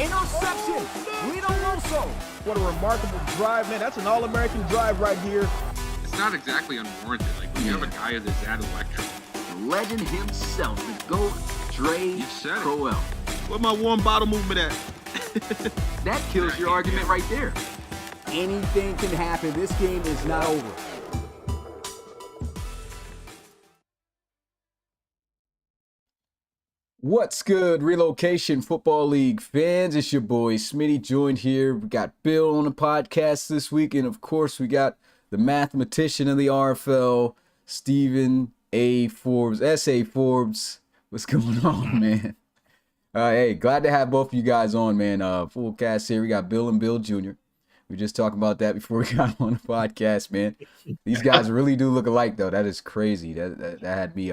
interception. Relo. What a remarkable drive, man. That's an all-American drive right here. It's not exactly unwarranted. Like, when you have a guy that's that electric. The legend himself, the GOAT, Dre Crowell. Where my warm bottle movement at? That kills your argument right there. Anything can happen. This game is not over. What's good, Relocation Football League fans? It's your boy Smitty joined here. We got Bill on the podcast this week, and of course we got the mathematician of the RFL, Stephen A. Forbes, S.A. Forbes. What's going on, man? Hey, glad to have both of you guys on, man. Full cast here. We got Bill and Bill Jr. We were just talking about that before we got on the podcast, man. These guys really do look alike, though. That is crazy. That had me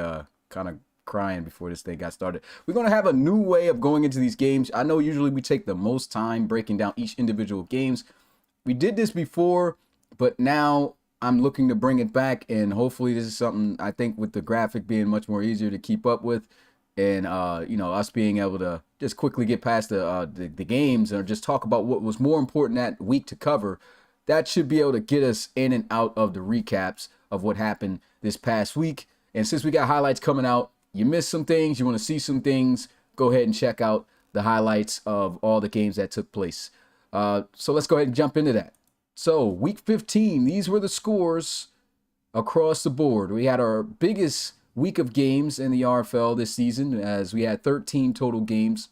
kind of crying before this thing got started. We're going to have a new way of going into these games. I know usually we take the most time breaking down each individual games. We did this before, but now I'm looking to bring it back, and hopefully this is something I think with the graphic being much more easier to keep up with, and us being able to just quickly get past the games or just talk about what was more important that week to cover. That should be able to get us in and out of the recaps of what happened this past week. And since we got highlights coming out, you missed some things, you want to see some things, go ahead and check out the highlights of all the games that took place. So let's go ahead and jump into that. So week 15, these were the scores across the board. We had our biggest week of games in the RFL this season, as we had 13 total games.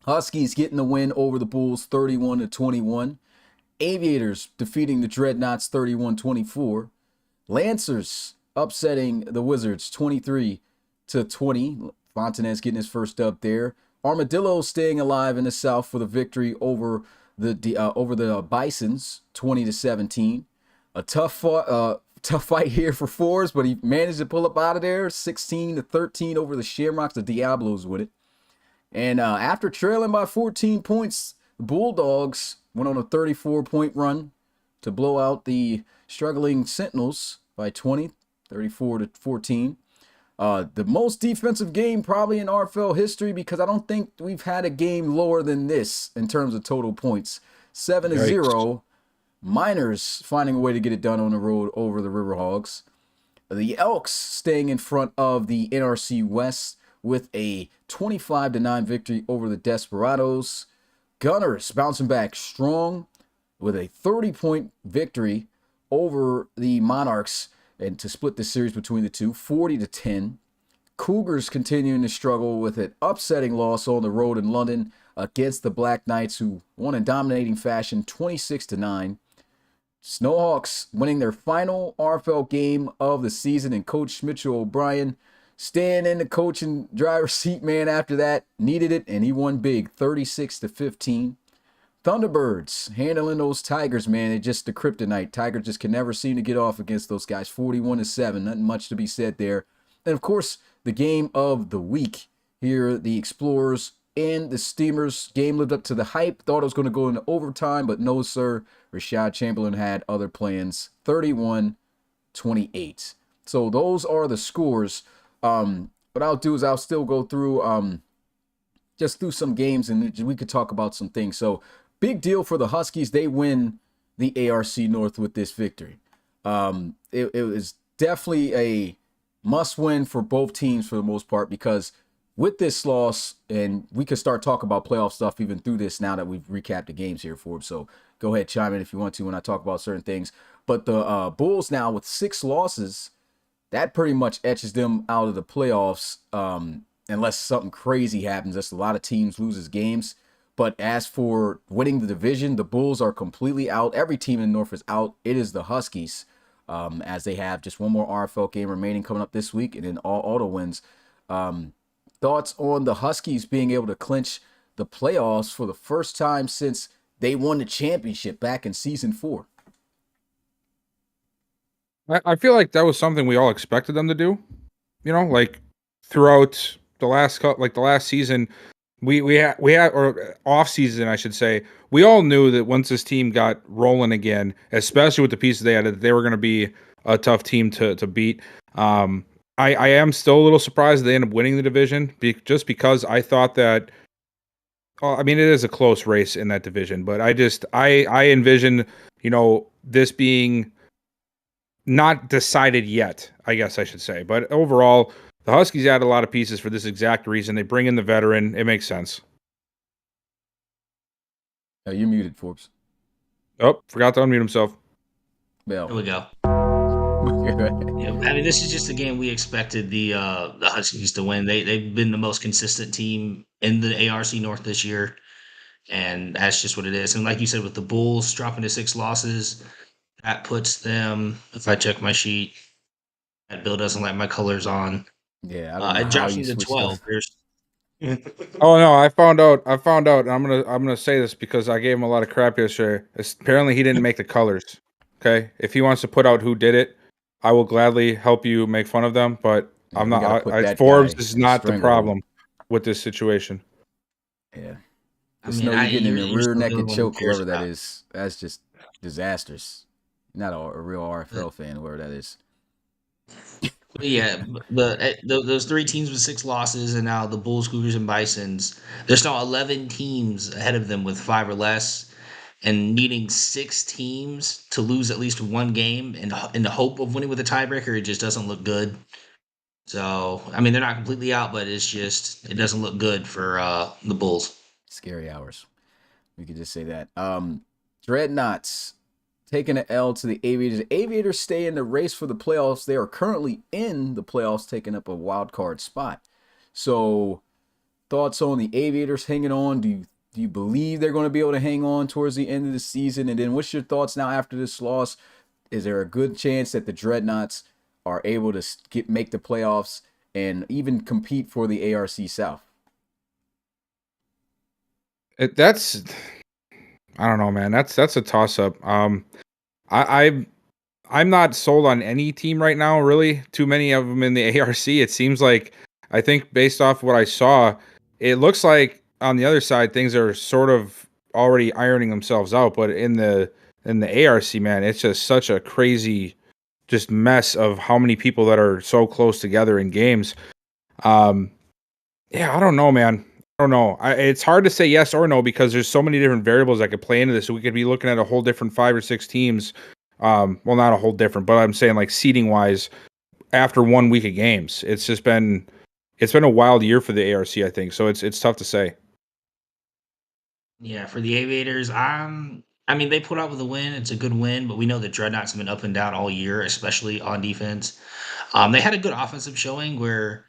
Huskies getting the win over the Bulls 31-21. Aviators defeating the Dreadnoughts 31-24. Lancers upsetting the Wizards 23-20. Fontanez getting his first dub there. Armadillo staying alive in the South for the victory over the Bisons 20-17. A tough fight here for Fours, but he managed to pull up out of there 16-13 over the Shamrocks. The Diablos with it. And after trailing by 14 points, the Bulldogs went on a 34-point run to blow out the struggling Sentinels by 20, 34-14. The most defensive game probably in RFL history, because I don't think we've had a game lower than this in terms of total points. 7-0. Miners finding a way to get it done on the road over the Riverhogs. The Elks staying in front of the NRC West with a 25-9 victory over the Desperados. Gunners bouncing back strong with a 30-point victory over the Monarchs, and to split the series between the two, 40-10. Cougars continuing to struggle with an upsetting loss on the road in London against the Black Knights, who won in dominating fashion 26-9. Snowhawks winning their final RFL game of the season, and Coach Mitchell O'Brien staying in the coach and driver's seat, man, after that. Needed it, and he won big, 36-15. Thunderbirds handling those Tigers, man. It's just the kryptonite. Tigers just can never seem to get off against those guys. 41-7. Nothing much to be said there. And of course, the game of the week here, the Explorers and the Steamers. Game lived up to the hype. Thought it was going to go into overtime, but no, sir. Rashad Chamberlain had other plans. 31-28. So those are the scores. What I'll do is I'll still go through just through some games, and we could talk about some things. So big deal for the Huskies. They win the ARC North with this victory. It was definitely a must-win for both teams for the most part, because with this loss, and we could start talking about playoff stuff even through this now that we've recapped the games here, Forbes. So go ahead, chime in if you want to when I talk about certain things. But the Bulls now with 6 losses, that pretty much etches them out of the playoffs, unless something crazy happens. That's a lot of teams loses games. But as for winning the division, the Bulls are completely out. Every team in the North is out. It is the Huskies, as they have just one more RFL game remaining coming up this week, and then all auto wins. Thoughts on the Huskies being able to clinch the playoffs for the first time since they won the championship back in season 4? I feel like that was something we all expected them to do. You know, like throughout the last season, we had or off season, I should say, we all knew that once this team got rolling again, especially with the pieces they added, they were going to be a tough team to beat. I am still a little surprised they ended up winning the division, just because I thought that I mean, it is a close race in that division, but I envision, this being not decided yet, I guess I should say. But overall, the Huskies add a lot of pieces for this exact reason. They bring in the veteran. It makes sense. Oh, you're muted, Forbes. Oh, forgot to unmute himself. Bell. There we go. Yeah, I mean, this is just a game we expected the Huskies to win. They've been the most consistent team in the ARC North this year, and that's just what it is. And like you said, with the Bulls dropping to 6 losses, that puts them. If I check my sheet, that Bill doesn't like my colors on. Yeah, I don't know It how drops you them to switched 12. those. There's Oh no, I found out. And I'm gonna say this because I gave him a lot of crap yesterday. Apparently, he didn't make the colors. Okay, if he wants to put out who did it, I will gladly help you make fun of them. But Yeah, I'm we gotta not. put that Forbes guy is in a not the stranglehold. problem with this situation. Yeah. I Just mean, know you're getting in a you're rear still the only naked one who choke, cares whoever that about. is. That's just disastrous. Not a real RFL fan, whoever that is. Yeah, those 3 teams with 6 losses, and now the Bulls, Cougars, and Bisons. There's now 11 teams ahead of them with 5 or less, and needing 6 teams to lose at least one game in the hope of winning with a tiebreaker. It just doesn't look good. So I mean, they're not completely out, but it doesn't look good for the Bulls. Scary hours. We could just say that. Dreadnoughts taking an L to the Aviators. The Aviators stay in the race for the playoffs. They are currently in the playoffs, taking up a wild card spot. So, thoughts on the Aviators hanging on? Do you believe they're going to be able to hang on towards the end of the season? And then, what's your thoughts now after this loss? Is there a good chance that the Dreadnoughts are able to make the playoffs and even compete for the ARC South? That's I don't know, man. That's a toss up. I I'm not sold on any team right now. Really, too many of them in the ARC. It seems like I think based off what I saw, it looks like on the other side things are sort of already ironing themselves out. But in the ARC, man, it's just such a crazy just mess of how many people that are so close together in games. Um, yeah, I don't know, man. I don't know. It's hard to say yes or no because there's so many different variables that could play into this. So we could be looking at a whole different 5 or 6 teams. Well, not a whole different, but I'm saying like seeding wise, after 1 week of games, it's been a wild year for the ARC. I think so. It's tough to say. Yeah, for the Aviators, I mean, they put out with a win. It's a good win, but we know the Dreadnoughts have been up and down all year, especially on defense. They had a good offensive showing where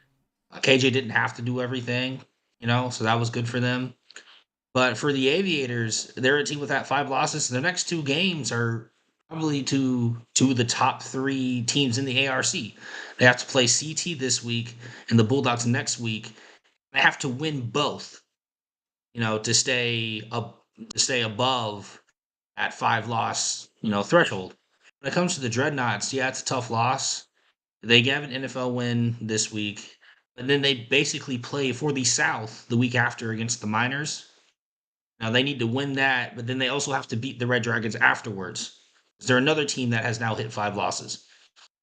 KJ didn't have to do everything, so that was good for them. But for the Aviators, they're a team with that 5 losses. Their next 2 games are probably two of the top 3 teams in the ARC. They have to play CT this week and the Bulldogs next week. They have to win both, to stay above that 5 loss, threshold. When it comes to the Dreadnoughts, yeah, it's a tough loss. They have an NFL win this week, but then they basically play for the South the week after against the Miners. Now they need to win that, but then they also have to beat the Red Dragons afterwards. They're another team that has now hit 5 losses.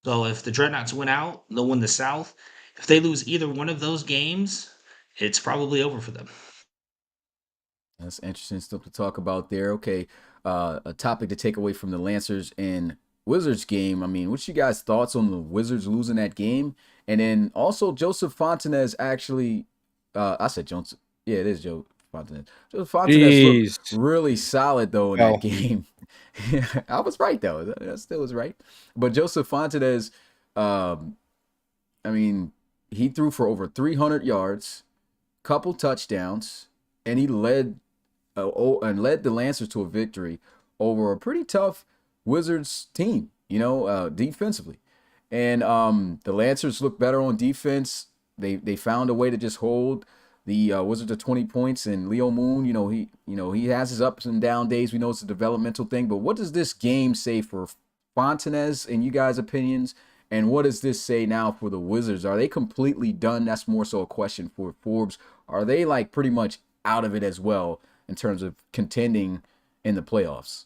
So if the Dreadnoughts win out, they'll win the South. If they lose either one of those games, it's probably over for them. That's interesting stuff to talk about there. Okay, a topic to take away from the Lancers and Wizards game. I mean, what's you guys' thoughts on the Wizards losing that game? And then also Joseph Fontanez actually, I said Joseph. Yeah, it is Joe Fontanez. Joseph Fontanez looked Jeez. really solid though in that Well, game. I was right though. I still was right. But Joseph Fontanez, um, I mean, he threw for over 300 yards, couple touchdowns, and he led the Lancers to a victory over a pretty tough Wizards team, defensively. And the Lancers look better on defense. They found a way to just hold the Wizards to 20 points. And Leo Moon, he has his ups and down days. We know it's a developmental thing. But what does this game say for Fontanez, in you guys' opinions? And what does this say now for the Wizards? Are they completely done? That's more so a question for Forbes. Are they like pretty much out of it as well in terms of contending in the playoffs?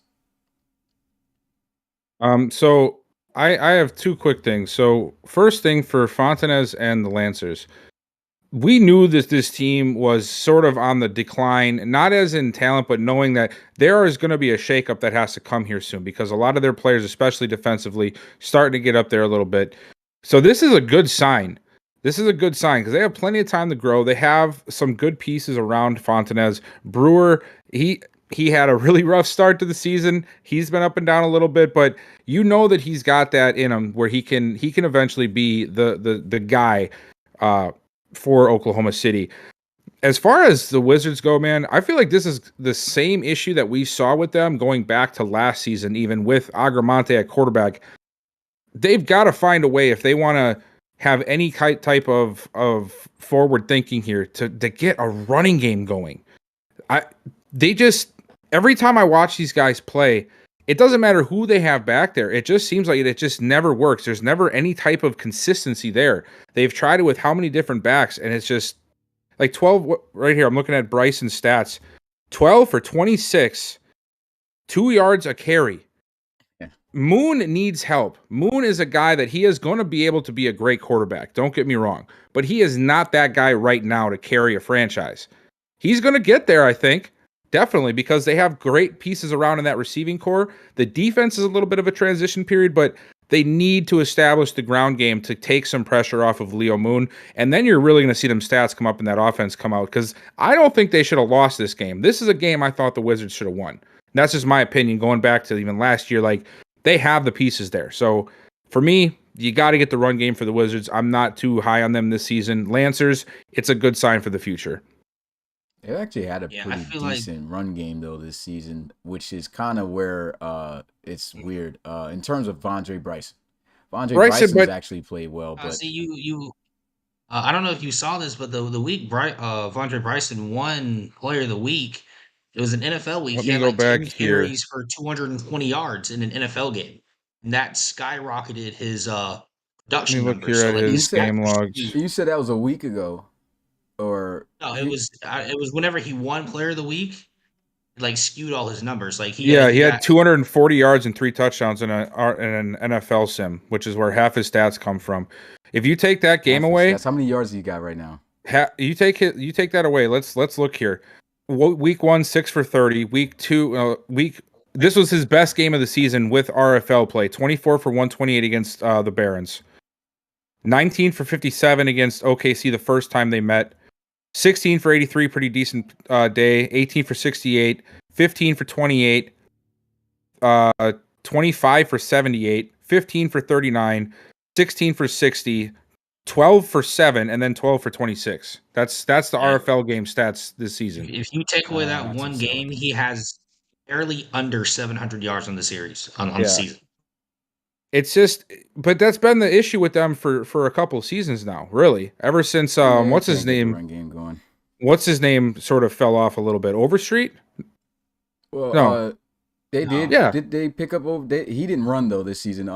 So I have 2 quick things. So first thing for Fontanez and the Lancers, we knew that this team was sort of on the decline, not as in talent, but knowing that there is going to be a shakeup that has to come here soon because a lot of their players, especially defensively, starting to get up there a little bit. So this is a good sign. This is a good sign because they have plenty of time to grow. They have some good pieces around Fontenez. Brewer, he had a really rough start to the season. He's been up and down a little bit, but you know that he's got that in him where he can eventually be the guy for Oklahoma City. As far as the Wizards go, man, I feel like this is the same issue that we saw with them going back to last season, even with Agramonte at quarterback. They've got to find a way if they want to have any type of forward thinking here to get a running game going. They just, every time I watch these guys play, it doesn't matter who they have back there. It just seems like it just never works. There's never any type of consistency there. They've tried it with how many different backs, and it's just like 12 right here. I'm looking at Bryson's stats. 12 for 26, 2 yards a carry. Moon needs help. Moon is a guy that he is going to be able to be a great quarterback. Don't get me wrong. But he is not that guy right now to carry a franchise. He's going to get there, I think. Definitely, because they have great pieces around in that receiving core. The defense is a little bit of a transition period, but they need to establish the ground game to take some pressure off of Leo Moon. And then you're really going to see them stats come up and that offense come out. Because I don't think they should have lost this game. This is a game I thought the Wizards should have won. And that's just my opinion going back to even last year. Like, they have the pieces there. So for me, you got to get the run game for the Wizards. I'm not too high on them this season. Lancers, it's a good sign for the future. They actually had a pretty decent run game though this season, which is kind of where it's weird in terms of Vondre Bryson. Bryson's actually played well, but see you. I don't know if you saw this, but the week Vondre Bryson won Player of the Week. It was an NFL week. He had like 10 carries for 220 yards in an NFL game, and that skyrocketed his production numbers. Let me look here at his game logs. You said that was a week ago. Or no, it was whenever he won Player of the Week, it like skewed all his numbers. Like he had 240 yards and 3 touchdowns in an NFL sim, which is where half his stats come from. If you take that game away, how many yards do you got right now? You take that away. Let's look here. Week 1, 6 for 30. Week 2, this was his best game of the season with RFL play. 24 for 128 against the Barons. 19 for 57 against OKC the first time they met. 16 for 83, pretty decent day. 18 for 68. 15 for 28. 25 for 78. 15 for 39. 16 for 60. 12 for 7, and then 12 for 26. That's the RFL game stats this season. If you take away that one game, he has barely under 700 yards on the series on the season. It's just, but that's been the issue with them for a couple seasons now, really. Ever since what's his name? Run game going. What's his name? Sort of fell off a little bit. Overstreet. Well, no, they did. Yeah. Did they pick up over? He didn't run though this season.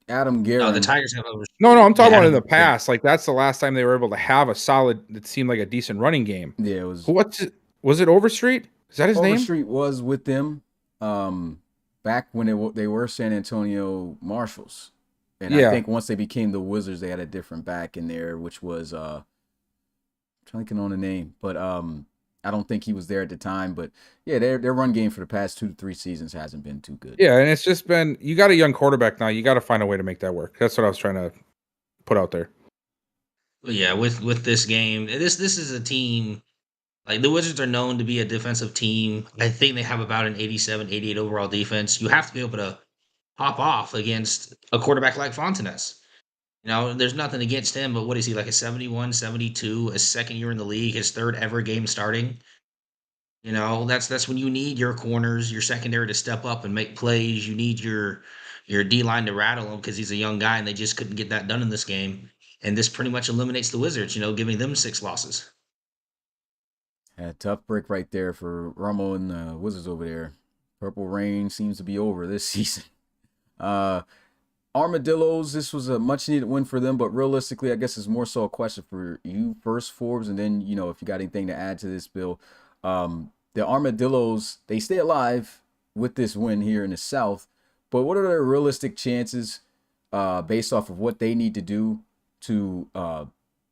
Adam Guerin. No, the Tigers have over. No, I'm talking about in the past. Like that's the last time they were able to have a solid. It seemed like a decent running game. Yeah, it was. Was it Overstreet? Is that his name? Overstreet was with them. Back when they were San Antonio Marshals, and I think once they became the Wizards, they had a different back in there, which was I'm trying on the name, but I don't think he was there at the time. But yeah, their run game for the past 2 to 3 seasons hasn't been too good. Yeah, and it's just been, you got a young quarterback now. You got to find a way to make that work. That's what I was trying to put out there. Yeah, with this game, this is a team. Like, the Wizards are known to be a defensive team. I think they have about an 87, 88 overall defense. You have to be able to pop off against a quarterback like Fontenez. You know, there's nothing against him, but what is he, like a 71, 72, his second year in the league, his third ever game starting? You know, that's when you need your corners, your secondary to step up and make plays. You need your D-line to rattle him because he's a young guy, and they just couldn't get that done in this game. And this pretty much eliminates the Wizards, giving them 6 losses. Yeah, tough break right there for Romo and the Wizards over there. Purple Rain seems to be over this season. Armadillos, this was a much-needed win for them, but realistically, I guess it's more so a question for you first, Forbes, and then, if you got anything to add to this, Bill. The Armadillos, they stay alive with this win here in the South, but what are their realistic chances based off of what they need to do to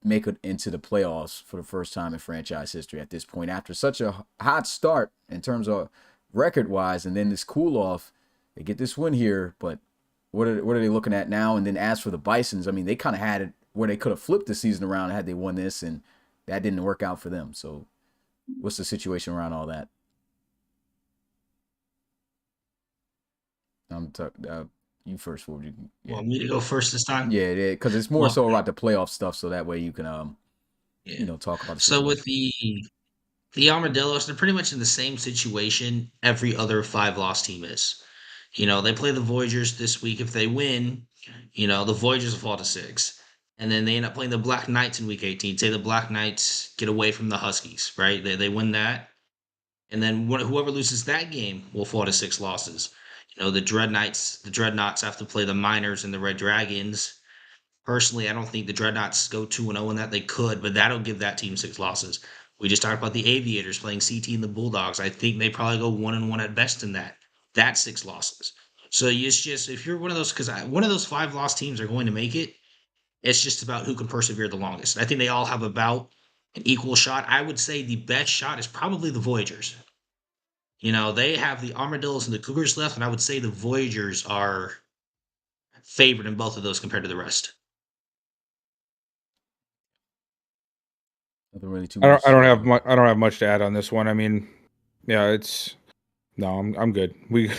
make it into the playoffs for the first time in franchise history at this point after such a hot start in terms of record wise, and then this cool off. They get this win here, but what are they looking at now? And then as for the Bisons, I mean, they kind of had it where they could have flipped the season around had they won this, and that didn't work out for them. So what's the situation around all that? You first. What would you? Yeah. Want me to go first this time? Yeah, because it's more Well, so about the playoff stuff, so that way you can yeah. talk about the So situation. with the Armadillos, they're pretty much in the same situation every other 5-loss team is. They play the Voyagers this week. If they win, the Voyagers will fall to 6. And then they end up playing the Black Knights in week 18. Say the Black Knights get away from the Huskies, right? They win that. And then whoever loses that game will fall to 6 losses. The Dreadnoughts have to play the Miners and the Red Dragons. Personally, I don't think the Dreadnoughts go 2-0 in that. They could, but that'll give that team 6 losses. We just talked about the Aviators playing CT and the Bulldogs. I think they probably go 1-1 at best in that. That's 6 losses. So it's just, if you're one of those, because one of those 5-loss teams are going to make it, it's just about who can persevere the longest. I think they all have about an equal shot. I would say the best shot is probably the Voyagers. They have the Armadillos and the Cougars left, and I would say the Voyagers are favored in both of those compared to the rest. Nothing really too I much. don't have much. I don't have much to add on this one. I mean, yeah, I'm good. We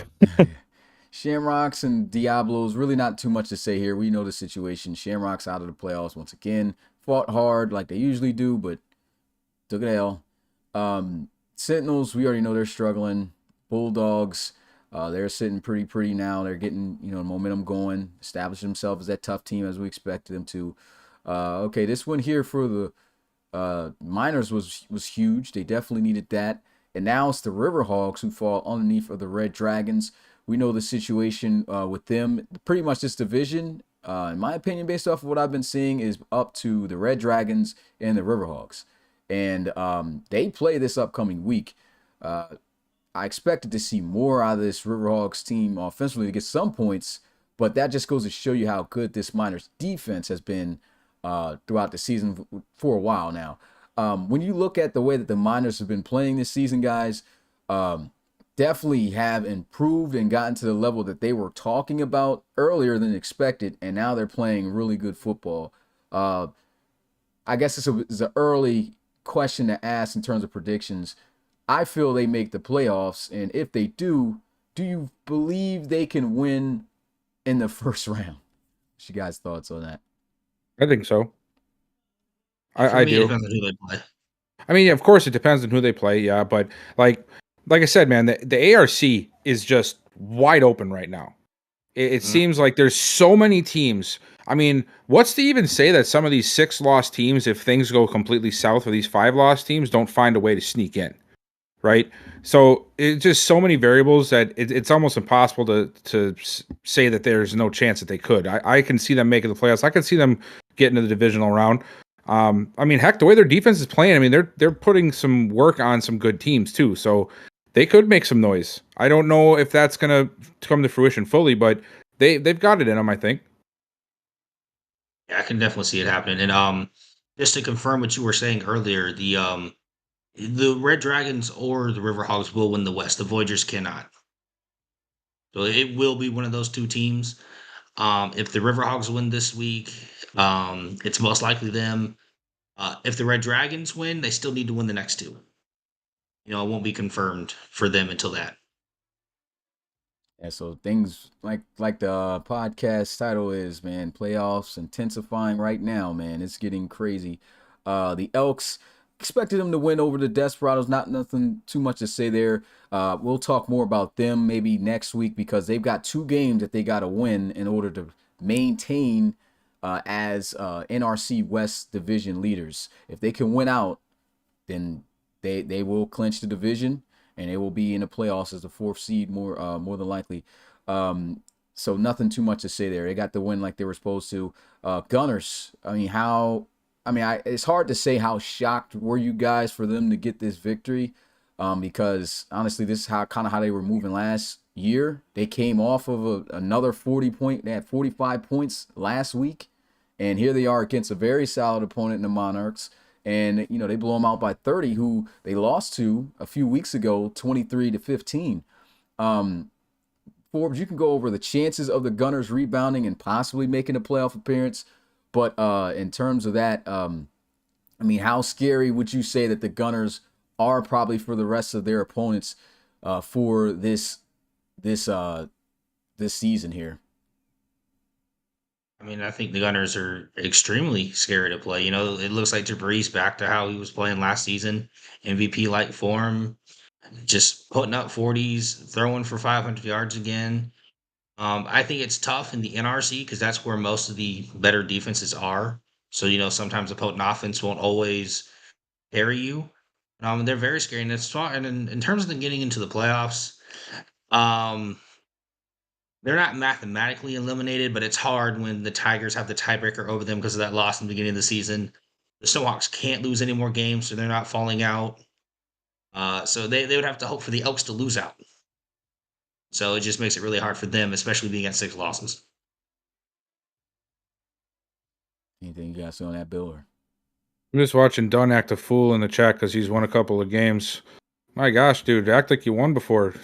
Shamrocks and Diablos, really not too much to say here. We know the situation. Shamrocks out of the playoffs once again. Fought hard like they usually do, but took an L. Sentinels, we already know they're struggling. Bulldogs, they're sitting pretty now. They're getting momentum going, establishing themselves as that tough team as we expected them to. Okay, this one here for the Miners was huge. They definitely needed that. And now it's the Riverhawks who fall underneath of the Red Dragons. We know the situation with them. Pretty much this division, in my opinion, based off of what I've been seeing, is up to the Red Dragons and the Riverhawks. And they play this upcoming week. I expected to see more out of this Riverhawks team offensively to get some points, but that just goes to show you how good this Miners defense has been throughout the season for a while now. When you look at the way that the Miners have been playing this season, guys, definitely have improved and gotten to the level that they were talking about earlier than expected, and now they're playing really good football. I guess it's an early question to ask in terms of predictions. I feel they make the playoffs, and if they do you believe they can win in the first round? What's your guys' thoughts on that? I think so. For I me, it do. depends on who they play. I mean, of course, it depends on who they play. Yeah, but like I said, man, the ARC is just wide open right now. It seems like there's so many teams. I mean, what's to even say that some of these 6-loss teams, if things go completely south, or these 5-loss teams don't find a way to sneak in, right? So it's just so many variables that it's almost impossible to say that there's no chance that they could. I can see them making the playoffs. I can see them getting to the divisional round. I mean, heck, the way their defense is playing, I mean, they're putting some work on some good teams too. So they could make some noise. I don't know if that's gonna come to fruition fully, but they've got it in them, I think. Yeah, I can definitely see it happening. And just to confirm what you were saying earlier, the Red Dragons or the Riverhawks will win the West. The Voyagers cannot. So it will be one of those two teams. If the Riverhawks win this week, it's most likely them. If the Red Dragons win, they still need to win the next two. It won't be confirmed for them until that. Yeah, so things like the podcast title is, man, playoffs intensifying right now, man. It's getting crazy. The Elks expected them to win over the Desperados. Nothing too much to say there. We'll talk more about them maybe next week because they've got 2 games that they got to win in order to maintain as NRC West division leaders. If they can win out, then they will clinch the division and they will be in the playoffs as the 4th seed more than likely. So nothing too much to say there. They got the win like they were supposed to. Gunners, it's hard to say how shocked were you guys for them to get this victory, because honestly, this is how they were moving last year. They came off of another 40 point. They had 45 points last week, And here they are against a very solid opponent in the Monarchs. And, you know, they blow them out by 30, who they lost to a few weeks ago, 23-15. Forbes, you can go over the chances of the Gunners rebounding and possibly making a playoff appearance. But in terms of that, I mean, how scary would you say that the Gunners are probably for the rest of their opponents for this season here? I mean, I think the Gunners are extremely scary to play. You know, it looks like Jabari's back to how he was playing last season, MVP like form, just putting up 40s, throwing for 500 yards again. I think it's tough in the NRC because that's where most of the better defenses are. So, you know, sometimes the potent offense won't always carry you. They're very scary, and it's fun. And in terms of them getting into the playoffs, um, they're not mathematically eliminated, but it's hard when the Tigers have the tiebreaker over them because of that loss in the beginning of the season. The Snowhawks can't lose any more games, so they're not falling out. So they would have to hope for the Elks to lose out. So it just makes it really hard for them, especially being at 6 losses. Anything you guys see on that, Bill? Or? I'm just watching Dunn act a fool in the chat because he's won a couple of games. My gosh, dude, act like you won before.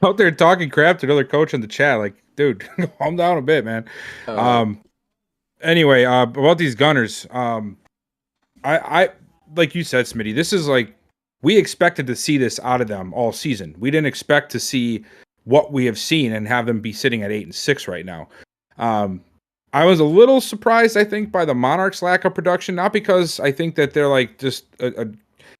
Out there talking crap to another coach in the chat. Like, dude, calm down a bit, man. Anyway, about these Gunners, I like you said, Smitty, this is like we expected to see this out of them all season. We didn't expect to see what we have seen and have them be sitting at 8-6 right now. I was a little surprised, I think, by the Monarchs' lack of production. Not because I think that they're like just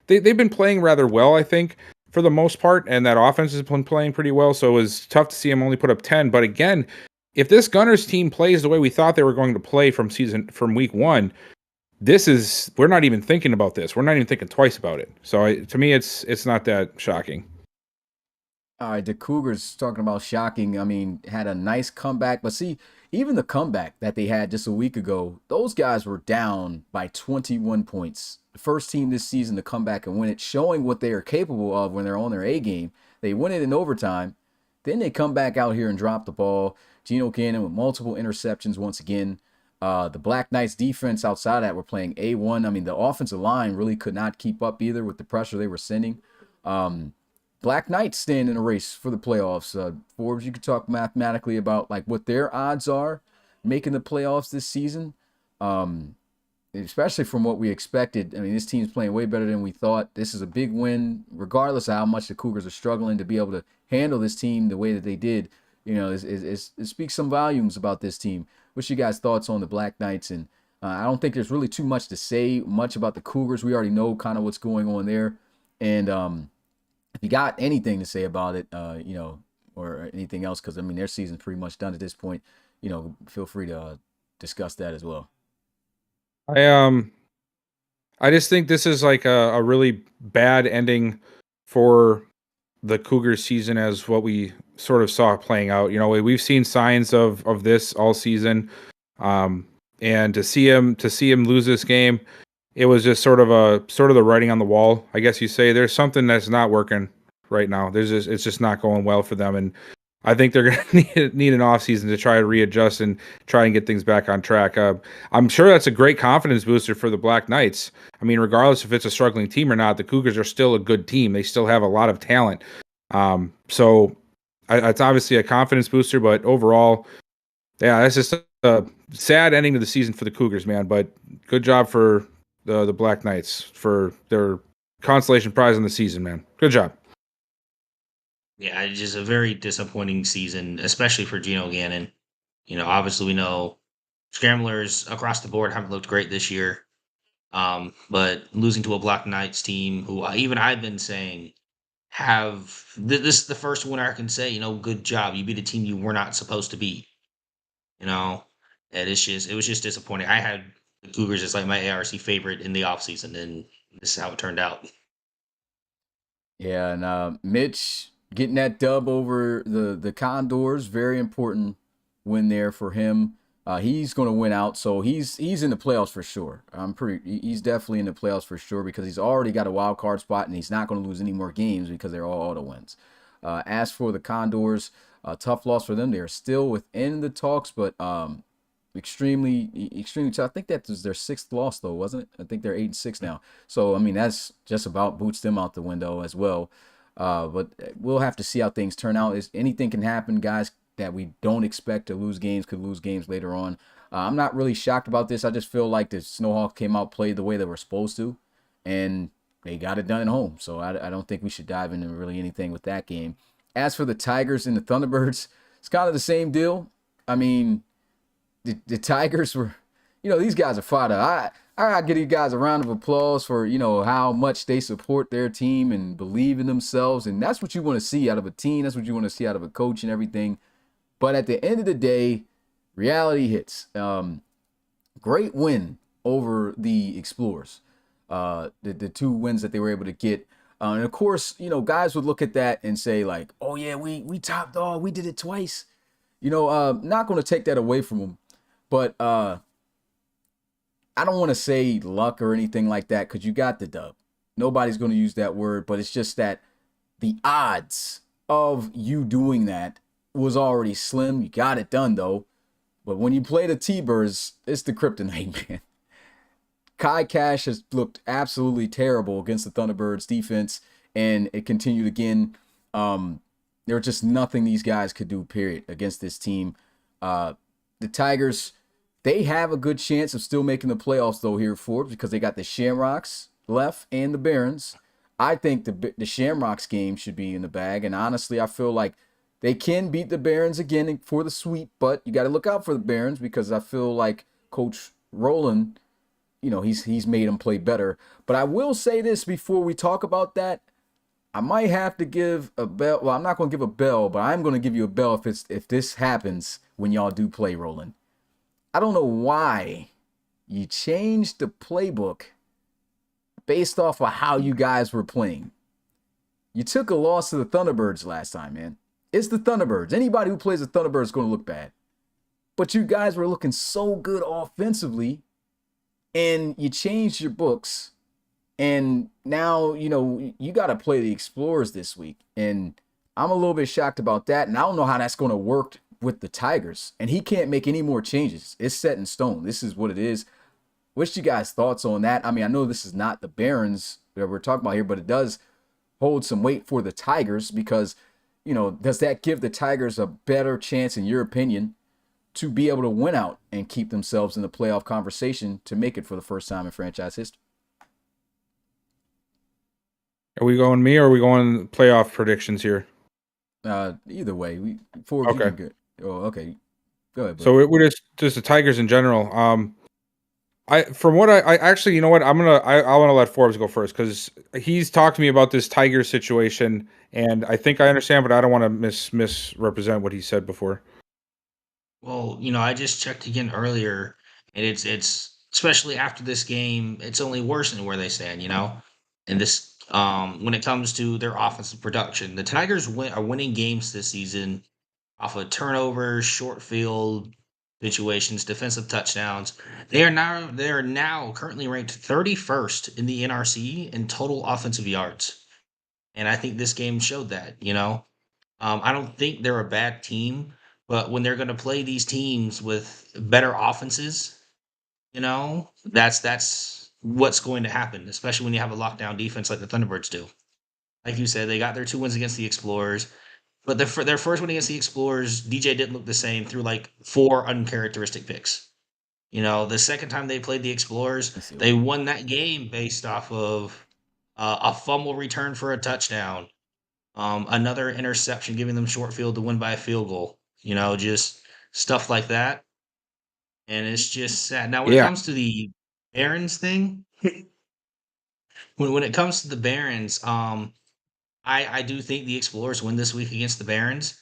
they've been playing rather well, I think, for the most part, and that offense has been playing pretty well. So it was tough to see them only put up 10. But again, if this Gunners team plays the way we thought they were going to play from week one, we're not even thinking about this. We're not even thinking twice about it. So to me, it's not that shocking. All right, the Cougars, talking about shocking, I mean, had a nice comeback. But see, even the comeback that they had just a week ago, those guys were down by 21 points. The first team this season to come back and win it, showing what they are capable of when they're on their A game. They win it in overtime. Then they come back out here and drop the ball. Geno Cannon with multiple interceptions once again. The Black Knights defense outside of that were playing A1. I mean, the offensive line really could not keep up either with the pressure they were sending. Black Knights stand in a race for the playoffs. Forbes, you could talk mathematically about like what their odds are making the playoffs this season, especially from what we expected. I mean, this team's playing way better than we thought. This is a big win, regardless of how much the Cougars are struggling to be able to handle this team the way that they did. You know, it speaks some volumes about this team. What's your guys' thoughts on the Black Knights? And I don't think there's really too much to say much about the Cougars. We already know kind of what's going on there. And if you got anything to say about it, you know, or anything else, because I mean their season's pretty much done at this point, you know, feel free to discuss that as well. I just think this is like a really bad ending for the Cougars season as what we sort of saw playing out. You know, we've seen signs of this all season. And to see him lose this game, it was just sort of the writing on the wall, I guess you say. There's something that's not working right now. It's just not going well for them, and I think they're going to need an off season to try to readjust and try and get things back on track. I'm sure that's a great confidence booster for the Black Knights. I mean, regardless if it's a struggling team or not, the Cougars are still a good team. They still have a lot of talent. So it's obviously a confidence booster, but overall, yeah, that's just a sad ending to the season for the Cougars, man. But good job for the Black Knights for their consolation prize in the season, man. Good job. Yeah, it's just a very disappointing season, especially for Geno Gannon. You know, obviously we know scramblers across the board haven't looked great this year. But losing to a Black Knights team who even I've been saying this is the first winner I can say, you know, good job. You beat a team you were not supposed to beat. You know, and it was just disappointing. I had the Cougars as like my ARC favorite in the offseason, and this is how it turned out. Yeah, and Mitch getting that dub over the Condors, very important win there for him. He's going to win out, so he's in the playoffs for sure. He's definitely in the playoffs for sure because he's already got a wild card spot and he's not going to lose any more games because they're all auto wins. As for the Condors, tough loss for them. They're still within the talks, but extremely tough. I think that was their 6th loss though, wasn't it? I think they're 8-6 now. So I mean, that's just about boots them out the window as well. But we'll have to see how things turn out. Anything can happen, guys. That we don't expect to lose games could lose games later on. I'm not really shocked about this. I just feel like the Snowhawks came out, played the way they were supposed to, and they got it done at home. So I don't think we should dive into really anything with that game. As for the Tigers and the Thunderbirds, it's kind of the same deal. I mean, the Tigers were, these guys are fodder. I gotta give these guys a round of applause for, how much they support their team and believe in themselves. And that's what you want to see out of a team. That's what you want to see out of a coach and everything. But at the end of the day, reality hits. Great win over the Explorers. The 2 wins that they were able to get. And of course, guys would look at that and say like, oh yeah, we top dog. We did it twice. Not going to take that away from them. But I don't want to say luck or anything like that because you got the dub. Nobody's going to use that word, but it's just that the odds of you doing that was already slim. You got it done though. But when you play the T-Birds, it's the kryptonite, man. Kai Cash has looked absolutely terrible against the Thunderbirds defense, and it continued again. There was just nothing these guys could do, period, against this team. The Tigers, they have a good chance of still making the playoffs, though, here for it because they got the Shamrocks left and the Barons. I think the Shamrocks game should be in the bag, and honestly, I feel like they can beat the Barons again for the sweep, but you got to look out for the Barons because I feel like Coach Rowland, he's made them play better. But I will say this before we talk about that. I might have to give a bell. Well, I'm not going to give a bell, but I'm going to give you a bell if this happens when y'all do play Rowland. I don't know why you changed the playbook based off of how you guys were playing. You took a loss to the Thunderbirds last time, man. It's the Thunderbirds. Anybody who plays the Thunderbirds is going to look bad. But you guys were looking so good offensively, and you changed your books, and now, you got to play the Explorers this week. And I'm a little bit shocked about that, and I don't know how that's going to work with the Tigers. And he can't make any more changes. It's set in stone. This is what it is. What's you guys' thoughts on that? I mean, I know this is not the Barons that we're talking about here, but it does hold some weight for the Tigers because does that give the Tigers a better chance, in your opinion, to be able to win out and keep themselves in the playoff conversation to make it for the first time in franchise history? Are we going me or are we going playoff predictions here? Either way, Okay. Good. Oh, okay. Go ahead. So we're just the Tigers in general. I actually, you know what? I want to let Forbes go first because he's talked to me about this Tigers situation, and I think I understand, but I don't want to misrepresent what he said before. Well, I just checked again earlier, and it's especially after this game, it's only worsening where they stand. And this when it comes to their offensive production, the Tigers are winning games this season off of turnovers, short field situations, defensive touchdowns. They are now currently ranked 31st in the NRC in total offensive yards, and I think this game showed that. I don't think they're a bad team, but when they're going to play these teams with better offenses, that's what's going to happen, especially when you have a lockdown defense like the Thunderbirds do. Like you said, they got their 2 wins against the Explorers, but their first win against the Explorers, DJ didn't look the same through like 4 uncharacteristic picks. The second time they played the Explorers, they won that game based off of a fumble return for a touchdown, another interception giving them short field to win by a field goal. Just stuff like that. And it's just sad. Now, when it comes to the Barons thing, when it comes to the Barons, I do think the Explorers win this week against the Barons,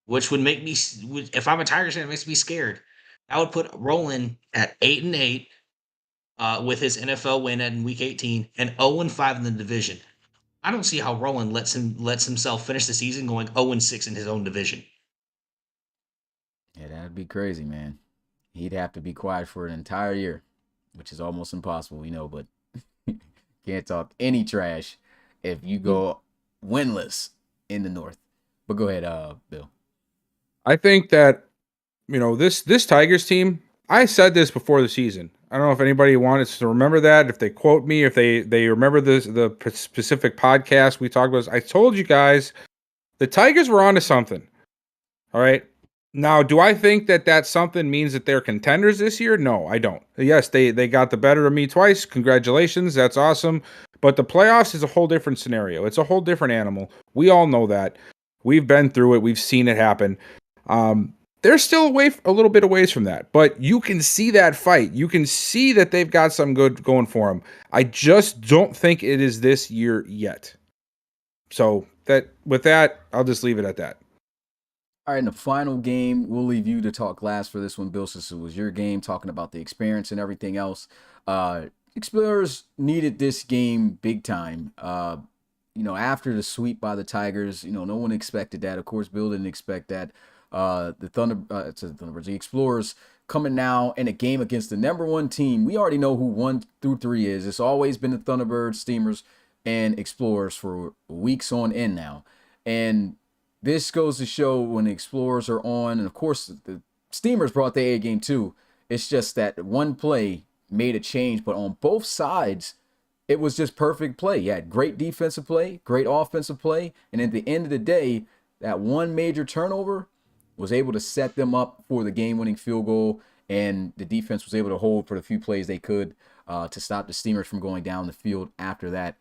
which would make me, if I'm a Tigers fan, it makes me scared. I would put Roland at 8-8 with his NFL win in Week 18 and 0-5 in the division. I don't see how Roland lets himself finish the season going 0-6 in his own division. Yeah, that'd be crazy, man. He'd have to be quiet for an entire year, which is almost impossible, but can't talk any trash if you go winless in the North. But go ahead, Bill. I think that this Tigers team, I said this before the season. I don't know if anybody wants to remember that, if they quote me, if they remember the specific podcast we talked about this. I told you guys the Tigers were onto something. All right. Now, do I think that something means that they're contenders this year? No, I don't. Yes, they got the better of me twice. Congratulations. That's awesome. But the playoffs is a whole different scenario. It's a whole different animal. We all know that. We've been through it. We've seen it happen. They're still a little bit away from that. But you can see that fight. You can see that they've got some good going for them. I just don't think it is this year yet. So with that, I'll just leave it at that. All right, in the final game, we'll leave you to talk last for this one, Bill, since it was your game, talking about the experience and everything else. Explorers needed this game big time. After the sweep by the Tigers, no one expected that. Of course, Bill didn't expect that. The Explorers coming now in a game against the number one team. We already know who 1 through 3 is. It's always been the Thunderbirds, Steamers, and Explorers for weeks on end now. And this goes to show when the Explorers are on, and of course the Steamers brought their A game too. It's just that one play made a change, but on both sides, it was just perfect play. You had great defensive play, great offensive play, and at the end of the day, that one major turnover was able to set them up for the game-winning field goal, and the defense was able to hold for the few plays they could to stop the Steamers from going down the field after that.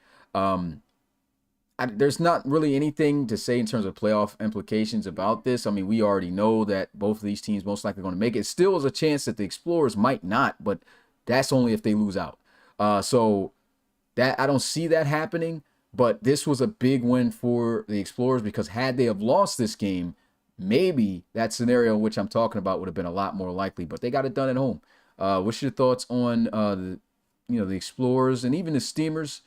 There's not really anything to say in terms of playoff implications about this. I mean, we already know that both of these teams most likely going to make it. Still is a chance that the Explorers might not, but that's only if they lose out. So that I don't see that happening, but this was a big win for the Explorers because had they have lost this game, maybe that scenario which I'm talking about would have been a lot more likely, but they got it done at home. What's your thoughts on the Explorers and even the Steamers?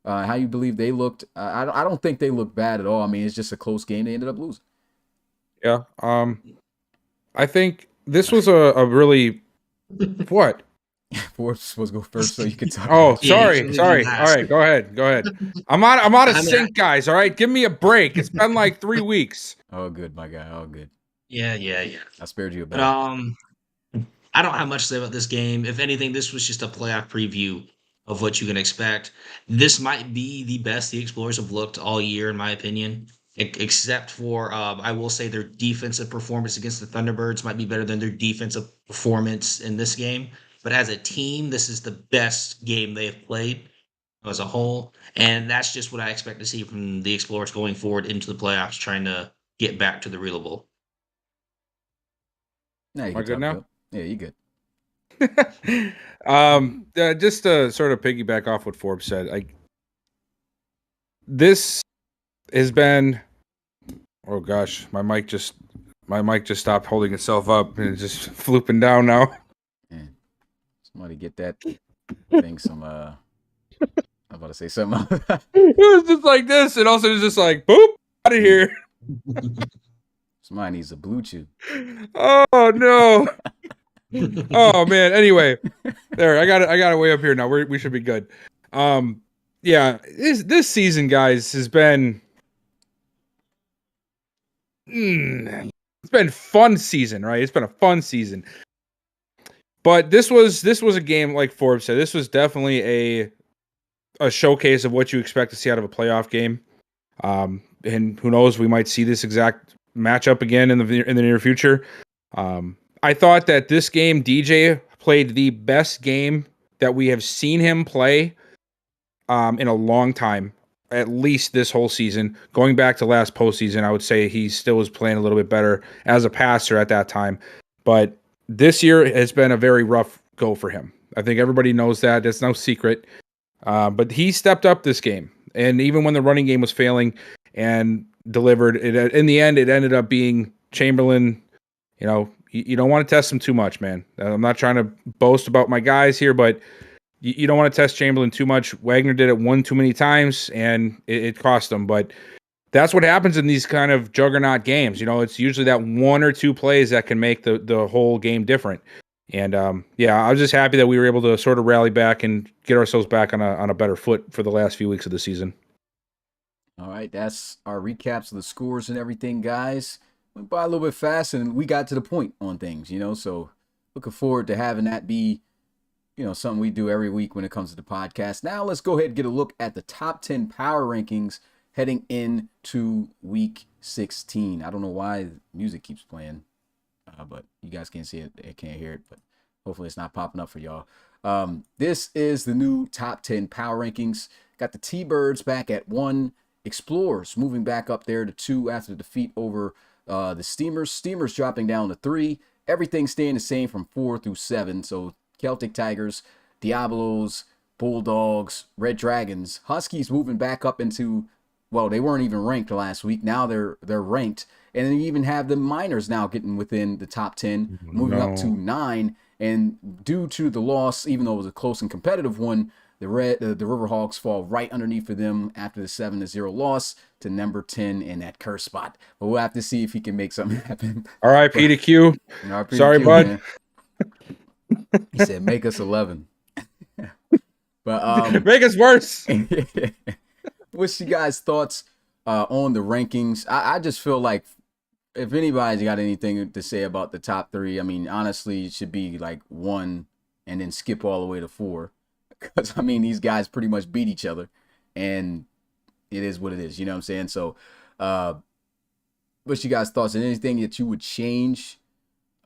How you believe they looked? I don't think they looked bad at all. I mean, it's just a close game. They ended up losing. Yeah. I think this was a really what? Forbes was supposed to go first, so you could talk. Oh, about sorry. you All last. right, go ahead. I'm out of sync, guys. All right, give me a break. It's been like 3 weeks. Oh, good, my guy. Oh, good. Yeah. I spared you a But bit. I don't have much to say about this game. If anything, this was just a playoff preview of what you can expect. This might be the best the Explorers have looked all year, in my opinion. Except for, I will say their defensive performance against the Thunderbirds might be better than their defensive performance in this game. But as a team, this is the best game they have played as a whole. And that's just what I expect to see from the Explorers going forward into the playoffs, trying to get back to the Relo Bowl. Now you Am I can good talk, now? Bill. Yeah, you good. Just to sort of piggyback off what Forbes said, this has been. Oh gosh, my mic just stopped holding itself up and it's just flooping down now. Man, somebody get that thing some. I'm about to say something. It was just like this, and also it was just like boop out of here. Somebody needs a blue chew. Oh no. Oh man. Anyway, there I got it way up here now. We should be good. Yeah. This season, guys, has been. It's been fun season, right? It's been a fun season. But this was a game like Forbes said. This was definitely a showcase of what you expect to see out of a playoff game. And who knows, we might see this exact matchup again in the near future. I thought that this game, DJ played the best game that we have seen him play in a long time, at least this whole season. Going back to last postseason, I would say he still was playing a little bit better as a passer at that time. But this year has been a very rough go for him. I think everybody knows that. That's no secret. But he stepped up this game. And even when the running game was failing and delivered, in the end, it ended up being Chamberlain. You don't want to test him too much, man. I'm not trying to boast about my guys here, but you don't want to test Chamberlain too much. Wagner did it one too many times, and it cost him. But that's what happens in these kind of juggernaut games. It's usually that one or two plays that can make the whole game different. And I was just happy that we were able to sort of rally back and get ourselves back on a better foot for the last few weeks of the season. All right, that's our recaps of the scores and everything, guys. Went by a little bit fast, and we got to the point on things, so looking forward to having that be, something we do every week when it comes to the podcast. Now let's go ahead and get a look at the top 10 power rankings heading into week 16. I don't know why the music keeps playing, but you guys can't see it. I can't hear it, but hopefully it's not popping up for y'all. This is the new top 10 power rankings. Got the T-Birds back at 1. Explorers moving back up there to 2 after the defeat over the Steamers. Steamers dropping down to 3. Everything staying the same from 4 through 7. So Celtic Tigers, Diablos, Bulldogs, Red Dragons. Huskies moving back up into, well, they weren't even ranked last week. Now they're ranked. And then you even have the Miners now getting within the top 10, moving up to 9. And due to the loss, even though it was a close and competitive one, the Riverhawks fall right underneath for them after the 7-0 loss to number 10 in that curse spot. But we'll have to see if he can make something happen. R.I.P. to Q. R.I.P. Sorry, to Q, bud. Man. He said, make us 11. But make us worse. What's you guys' thoughts on the rankings? I just feel like if anybody's got anything to say about the top 3, I mean, honestly, it should be like 1 and then skip all the way to 4. Because, I mean, these guys pretty much beat each other. And it is what it is. You know what I'm saying? So, what's you guys' thoughts on anything that you would change?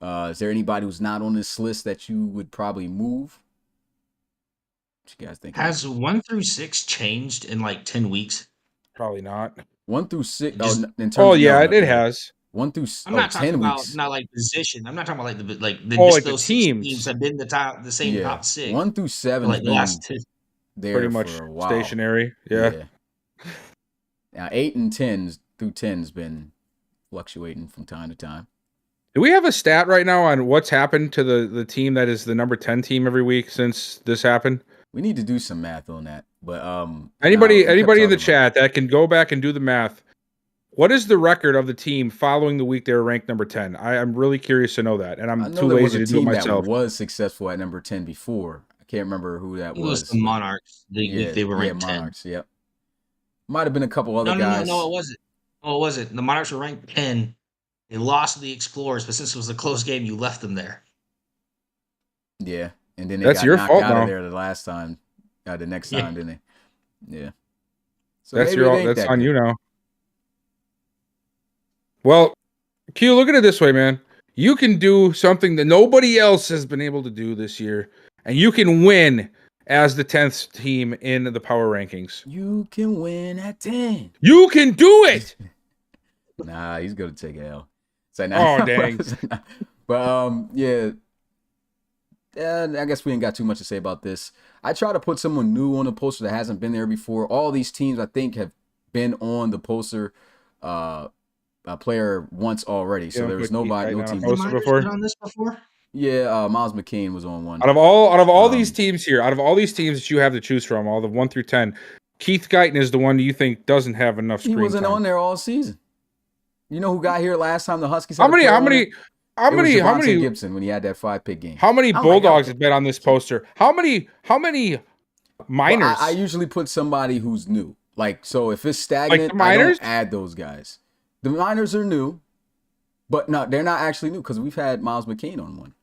Is there anybody who's not on this list that you would probably move? What you guys think? Has 1 through 6 changed in like 10 weeks? Probably not. 1 through 6. Just- In terms Oh, of, yeah, no, it has. 1 through I'm not talking 10 about weeks. not like position. I'm not talking about like the Oh, just like the those 6 teams. teams have been the same top 6. 1 through 7 for has like the been last 2. there Pretty much for a while. stationary. Yeah. Now 8 and 10 through 10 has been fluctuating from time to time. Do we have a stat right now on what's happened to the team that is the number 10 team every week since this happened? We need to do some math on that. But Anybody we kept in the talking chat that can go back and do the math. What is the record of the team following the week they were ranked number 10? I'm really curious to know that, and I I'm know too there was lazy a to do it team myself. that was successful at number 10 before. I can't remember who that It was the Monarchs. They were ranked 10. Monarchs, yep. Might have been a couple other guys. No, it wasn't. Oh, it wasn't. The Monarchs were ranked 10. They lost to the Explorers, but since it was a close game, you left them there. Yeah, and then they That's got your knocked fault out now. of there the last time. The next time, didn't they? Yeah. So That's maybe it ain't that's that on good. you now. Well, Q, look at it this way, man. You can do something that nobody else has been able to do this year, and you can win as the 10th team in the power rankings. You can win at 10. You can do it. Nah, he's gonna take a L. So, Oh, dang. But yeah. I guess we ain't got too much to say about this. I try to put someone new on the poster that hasn't been there before. All these teams, I think, have been on the poster a player once already. So Yeah, there was put nobody, Keith no right now. team. The Posted Miners before? been on this before? Yeah, Miles McCain was on one. Out of all these Um, teams here, out of all these teams that you have to choose from, all the 1 through 10, Keith Guyton is the one you think doesn't have enough He screen wasn't time. on there all season. You know who got here last time the Huskies How had a many? player How on many? there? How It was many? How Javonte many? Gibson when he had that 5-pick game. How many I'm like, Bulldogs okay. have been on this poster? How many? How many Miners? Well, I usually put somebody who's new. Like, so if it's stagnant, the I Miners? don't add those guys. The Miners are new, but no, they're not actually new because we've had Miles McCain on one.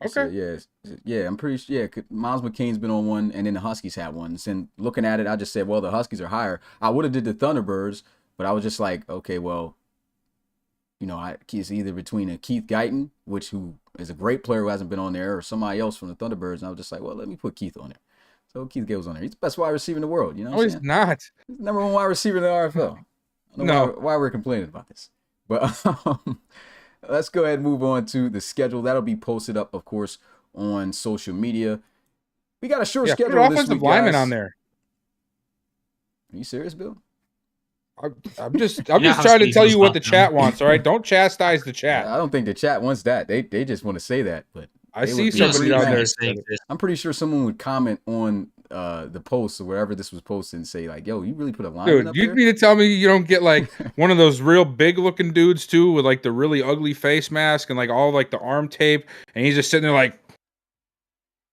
So, Okay. yeah, I'm pretty sure. Yeah, Miles McCain's been on one, and then the Huskies had one. And looking at it, I just said, well, the Huskies are higher. I would have did the Thunderbirds, but I was just like, okay, well, it's either between a Keith Guyton, who is a great player who hasn't been on there, or somebody else from the Thunderbirds. And I was just like, well, let me put Keith on there. So Keith Gill was on there. He's the best wide receiver in the world. You know what No, I'm he's saying? not. He's the number 1 wide receiver in the RFL. I don't know No. why we're complaining about this. But let's go ahead and move on to the schedule. That'll be posted up, of course, on social media. We got a short Yeah, put schedule an this offensive week, lineman guys. on there. Are you serious, Bill? I'm just You know how trying to Steve tell was you what the about chat them. wants. All right, don't chastise the chat. I don't think the chat wants that. They just want to say that. But I they see would be somebody pretty down mad. there. Saying this. I'm pretty sure someone would comment on the post or wherever this was posted and say like, "Yo, you really put a lineman Dude, up you there?" mean to tell me you don't get like one of those real big looking dudes too, with like the really ugly face mask and like all like the arm tape, and he's just sitting there like,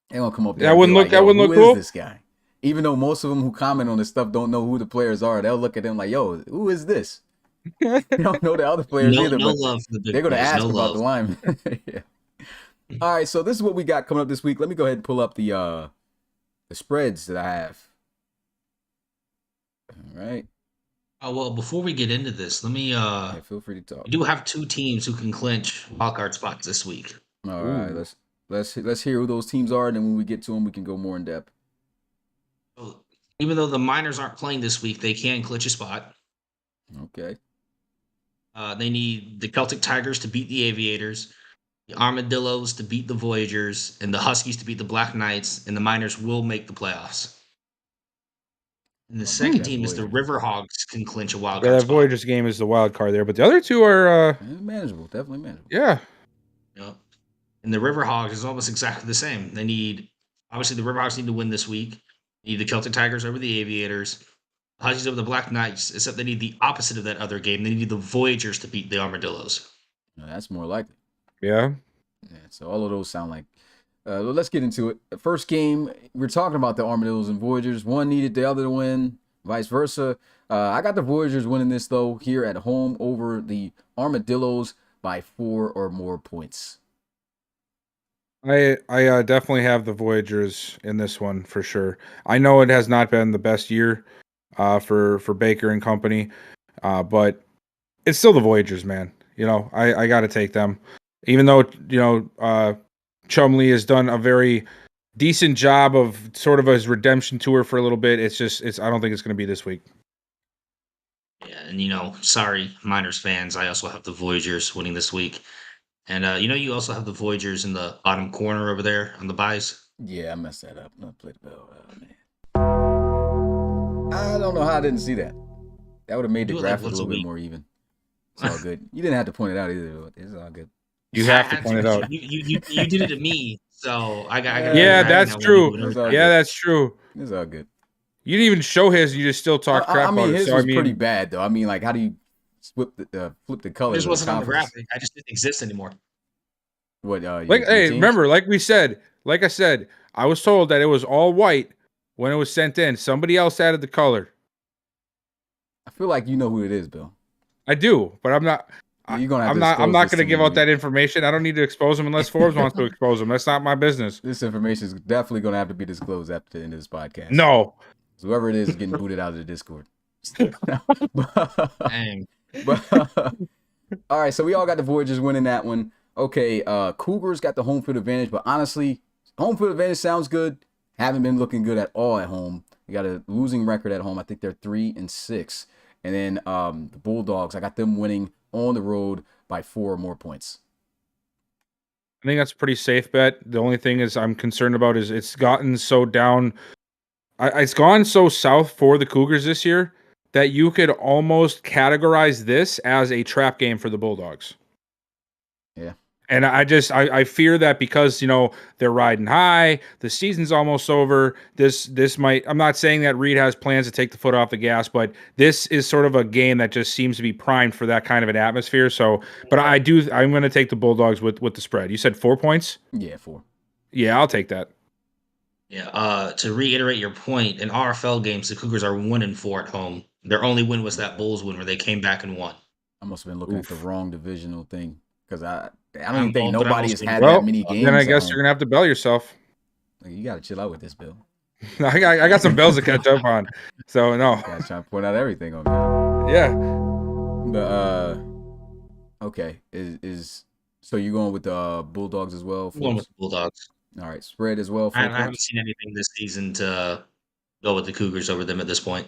They gonna come up there. That and be wouldn't like, look- that "Yo, wouldn't who look is cool?" this guy?" Even though most of them who comment on this stuff don't know who the players are, they'll look at them like, "Yo, who is this?" They don't know the other players No, either, no but love for the big they're gonna players, ask no about love. the lineman. Yeah. All right, so this is what we got coming up this week. Let me go ahead and pull up the spreads that I have. All right. Oh well, before we get into this, let me Yeah, feel free to talk. we do have two teams who can clinch wildcard spots this week. All right, Ooh. let's hear who those teams are, and then when we get to them, we can go more in depth. So, even though the Miners aren't playing this week, they can clinch a spot. Okay. They need the Celtic Tigers to beat the Aviators, the Armadillos to beat the Voyagers, and the Huskies to beat the Black Knights, and the Miners will make the playoffs. And the I'll beat second that team is the Voyagers. Riverhogs can clinch a wild Yeah, card that spot. Voyagers game is the wild card there, but the other two are, Manageable, definitely manageable. yeah. Yep. And the Riverhogs is almost exactly the same. They need obviously the Riverhogs need to win this week. They need the Celtic Tigers over the Aviators, the Huskies over the Black Knights, except they need the opposite of that other game. They need the Voyagers to beat the Armadillos. That's more likely. Yeah. Yeah, so all of those sound like. Let's get into it. The first game, we're talking about the Armadillos and Voyagers. One needed the other to win, vice versa. I got the Voyagers winning this, though, here at home over the Armadillos by 4 or more points. I definitely have the Voyagers in this one for sure. I know it has not been the best year for Baker and company, but it's still the Voyagers, man. You know, I got to take them, even though Chumley has done a very decent job of sort of his redemption tour for a little bit. It's I don't think it's going to be this week. Yeah, and sorry, Miners fans, I also have the Voyagers winning this week. And you also have the Voyagers in the bottom corner over there on the buys. Yeah, I messed that up. I played the bell. Oh, man. I don't know how I didn't see that. That would have made the Do it like graphic a once a little bit week. more even. It's all good. You didn't have to point it out either. But it's all good. You have to I- point it out. You did it to me, so I got. Yeah, I that's didn't have one true. to do it That's all every time. Yeah, good. that's true. It's all good. You didn't even show his. You just still talk crap I mean, about it. his So was I mean, pretty bad, though. I mean, like, how do you flip the colors? This of wasn't on the conference? graphic. I just didn't exist anymore. What? like, your hey, teams? remember, like I said, I was told that it was all white when it was sent in. Somebody else added the color. I feel like you know who it is, Bill. I do, but I'm not. You're gonna have I'm to not. I'm disclose not this going to to give me. out that information. I don't need to expose them unless Forbes wants to expose them. That's not my business. This information is definitely gonna have to be disclosed after the end of this podcast. No. So whoever it is getting booted out of the Discord. Dang. But all right, so we all got the Voyagers winning that one. Okay, Cougars got the home field advantage, but honestly, home field advantage sounds good. Haven't been looking good at all at home. They got a losing record at home. I think they're 3-6. And then the Bulldogs, I got them winning on the road by 4 or more points. I think that's a pretty safe bet. The only thing is I'm concerned about is it's gotten so down. It's gone so south for the Cougars this year that you could almost categorize this as a trap game for the Bulldogs. Yeah. And I fear that because, they're riding high, the season's almost over. This might, I'm not saying that Reed has plans to take the foot off the gas, but this is sort of a game that just seems to be primed for that kind of an atmosphere. So, but I'm going to take the Bulldogs with the spread. You said 4 points? Yeah, 4. Yeah, I'll take that. Yeah. To reiterate your point, in RFL games, the Cougars are 1-4 at home. Their only win was that Bulls win where they came back and won. I must have been looking at the Oof. wrong divisional thing because I don't I'm even think old, but I'm nobody also has had Well, that many games. then I at guess home. you're going to have to bail yourself. Like, you got to chill out with this, Bill. I got some bells to catch up on. So, no. Guys trying to point out everything on me. Yeah. But okay, so you're going with the Bulldogs as well? I'm going with Forbes? the Bulldogs. All right, spread as well. 4 I haven't points. seen anything this season to go with the Cougars over them at this point.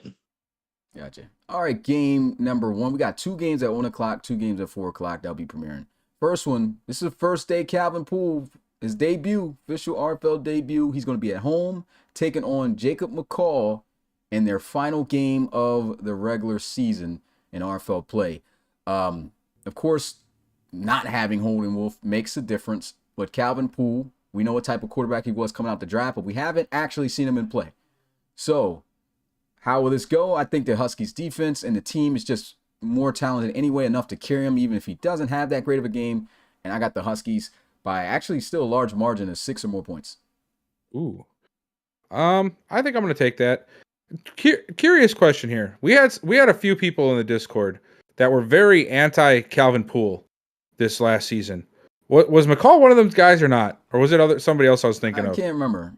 Gotcha. All right, game number 1. We got 2 games at 1 o'clock, 2 games at 4 o'clock. That'll be premiering. First one, this is the first day Calvin Poole, his debut, official RFL debut. He's going to be at home taking on Jacob McCall in their final game of the regular season in RFL play. Of course, not having Holden Wolf makes a difference, but Calvin Poole, we know what type of quarterback he was coming out the draft, but we haven't actually seen him in play. So, how will this go? I think the Huskies defense and the team is just more talented anyway, enough to carry him, even if he doesn't have that great of a game. And I got the Huskies by actually still a large margin of 6 or more points. Ooh. I think I'm going to take that. Curious question here. We had a few people in the Discord that were very anti Calvin Poole this last season. What was McCall one of them guys or not? Or was it somebody else I was thinking I of? can't remember.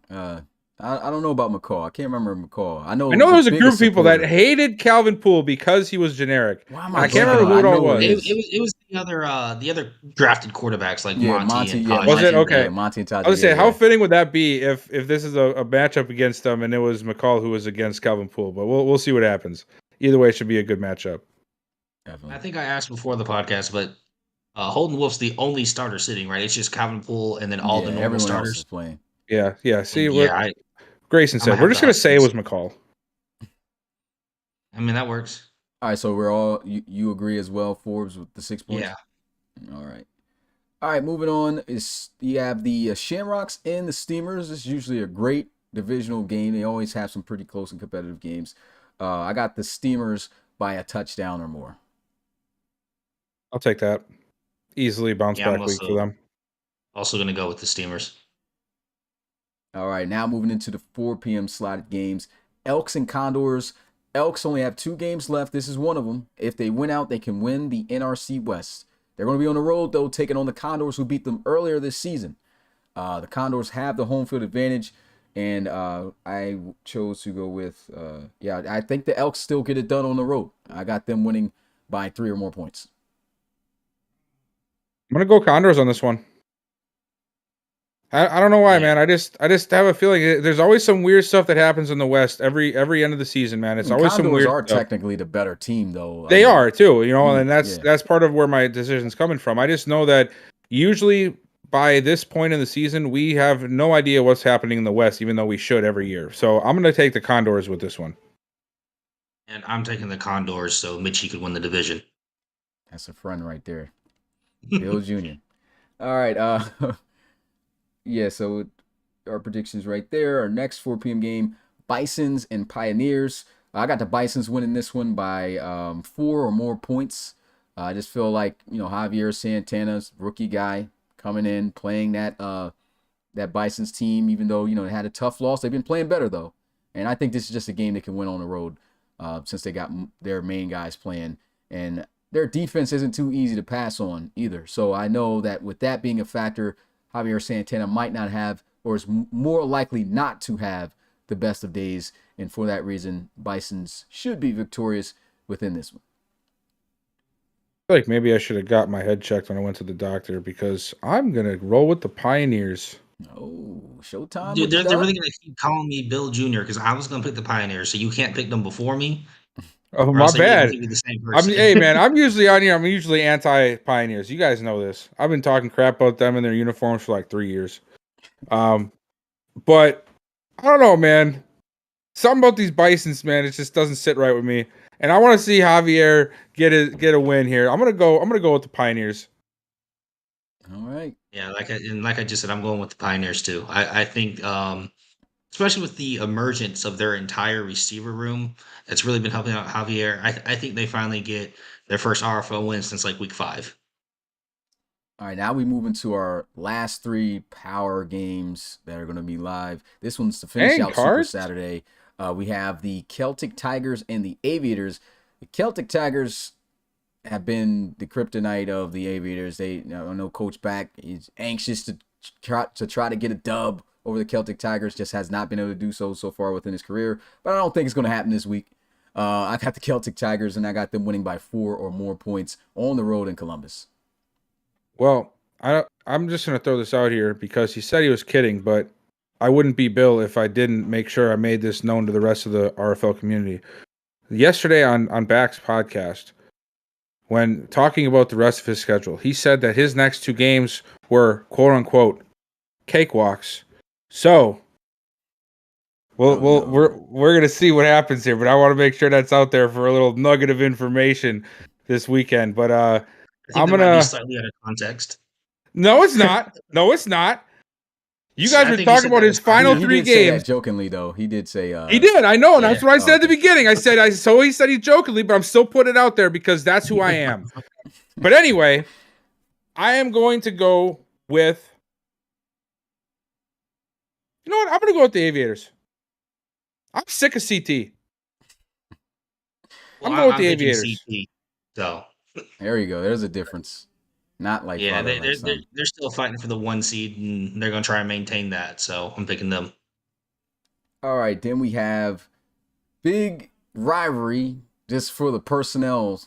I don't know about McCall. I can't remember McCall. I I know know the there was a group biggest of people that supporter. hated Calvin Poole because he was generic. Why am And I I can't blanking remember on? who I it all know it was. is. It was the other drafted quarterbacks like Yeah, Monty and Yeah, Taji. Was it? Monty. Okay. Yeah, Monty and Taji. I was Yeah, saying, how yeah. fitting would that be if this is a matchup against them and it was McCall who was against Calvin Poole? But we'll see what happens. Either way, it should be a good matchup. I Definitely. think I asked before the podcast, but Holden Wolf's the only starter sitting, right? It's just Calvin Poole and then all Yeah, the normal everyone else is starters. playing. Yeah. See And what yeah, Grayson I'm gonna said. We're have just the gonna say it Huskies. was McCall. I mean, that works. All right, so we're all you agree as well, Forbes, with the 6 points. Yeah. All right. All right, moving on is you have the Shamrocks and the Steamers. This is usually a great divisional game. They always have some pretty close and competitive games. I got the Steamers by a touchdown or more. I'll take that. Easily bounce Yeah, I'm back week for them. also gonna go with the Steamers. All right, now moving into the 4 p.m. slotted games. Elks and Condors. Elks only have 2 games left. This is one of them. If they win out, they can win the NRC West. They're going to be on the road, though, taking on the Condors, who beat them earlier this season. The Condors have the home field advantage, and I chose to go with, I think the Elks still get it done on the road. I got them winning by 3 or more points. I'm gonna go Condors on this one. I don't know why, Yeah. man. I just have a feeling there's always some weird stuff that happens in the West every end of the season, man. It's always some Condors weird are stuff. technically the better team, though. They are too, and yeah. that's part of where my decision's coming from. I just know that usually by this point in the season, we have no idea what's happening in the West, even though we should every year. So I'm gonna take the Condors with this one. And I'm taking the Condors, so Mitchie could win the division. That's a friend right there. Bill Jr. All right. Yeah, so our predictions right there. Our next 4 p.m. game, Bisons and Pioneers. I got the Bisons winning this one by 4 or more points. I just feel like, Javier Santana's rookie guy coming in, playing that Bisons team, even though, they had a tough loss. They've been playing better, though. And I think this is just a game they can win on the road since they got their main guys playing. And their defense isn't too easy to pass on either. So I know that with that being a factor, Javier Santana might not have, or is more likely not to have, the best of days. And for that reason, Bisons should be victorious within this one. I feel like maybe I should have got my head checked when I went to the doctor because I'm gonna roll with the Pioneers. Oh, showtime. Dude, they're really gonna keep calling me Bill Jr. because I was gonna pick the Pioneers, so you can't pick them before me, Oh, or my else they bad. can be the same person. Hey man, I'm usually on here. I'm usually anti-Pioneers. You guys know this. I've been talking crap about them and their uniforms for like 3 years. But I don't know, man. Something about these Bisons, man, it just doesn't sit right with me. And I want to see Javier get a win here. I'm gonna go with the Pioneers. All right. Yeah, like I just said, I'm going with the Pioneers too. I think, especially with the emergence of their entire receiver room, it's really been helping out Javier. I think they finally get their first RFL win since like week 5. All right, now we move into our last 3 power games that are going to be live. This one's to finish out cards? Super Saturday. We have the Celtic Tigers and the Aviators. The Celtic Tigers have been the kryptonite of the Aviators. I know Coach Back is anxious to try to get a dub over the Celtic Tigers. Just has not been able to do so far within his career. But I don't think it's going to happen this week. I got the Celtic Tigers, and I got them winning by 4 or more points on the road in Columbus. Well, I'm just gonna throw this out here because he said he was kidding, but I wouldn't be Bill if I didn't make sure I made this known to the rest of the RFL community. Yesterday on Back's podcast, when talking about the rest of his schedule, he said that his next 2 games were quote unquote cakewalks. So we're gonna see what happens here, but I want to make sure that's out there for a little nugget of information this weekend. But I think I'm that might gonna be slightly out of context. No, it's not. No, it's not. You guys I were think he talking said about that his was part of final He 3 did say that games. jokingly, though. He did say. He did. I know. And Yeah. that's what I said at the Okay. beginning. He said he said he jokingly, but I'm still putting it out there because that's who I am. But anyway, I am going to go with. You know what? I'm going to go with the Aviators. I'm sick of CT. Well, I'm going with I'm the picking Aviators. CT, so There you go. There's a difference. not like Yeah, father, they, like they're they're son. they're still fighting for the 1 seed, and they're gonna try and maintain that. So I'm picking them. All right, then we have big rivalry just for the personnel,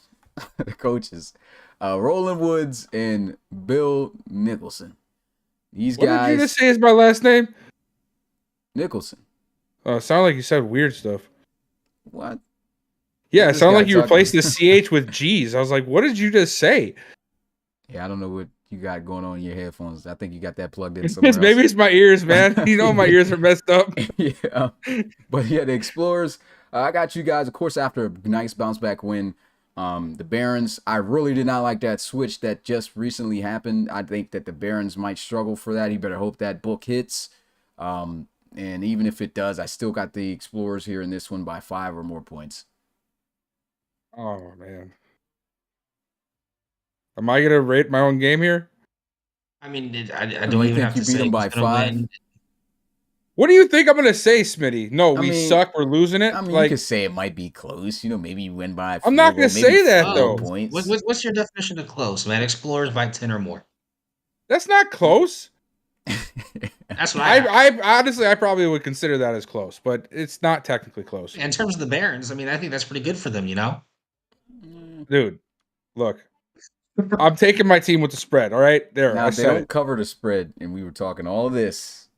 the coaches. Roland Woods and Bill Nicholson. These What did you guys, just say is my last name? Nicholson. It sounded like you said weird stuff. What? Yeah, What's it this sounded guy like you talking replaced the about? CH with G's. I was like, what did you just say? Yeah, I don't know what you got going on in your headphones. I think you got that plugged in somewhere else. Maybe it's my ears, man. You know my ears are messed up. Yeah. But yeah, the Explorers, I got you guys, of course, after a nice bounce back win. The Barons, I really did not like that switch that just recently happened. I think that the Barons might struggle for that. You better hope that book hits. And even if it does, I still got the Explorers here in this one by 5 or more points. Oh man. Am I gonna rate my own game here? I mean, I Do don't you even think have you to beat say them who's by gonna 5? win. What do you think I'm gonna say, Smitty? No, I we mean, suck, we're losing I it. mean, you Like, could say it might be close. Maybe you win by a I'm field not gonna goal, maybe say that 4 though. Close. points. What's your definition of close, man? Explorers by 10 or more. That's not close. That's what I have. I honestly I probably would consider that as close, but it's not technically close. In terms of the Barons, I mean, I think that's pretty good for them. Dude, look. I'm taking my team with the spread, all right? There, Now, I if they said don't it. cover the spread and we were talking all this,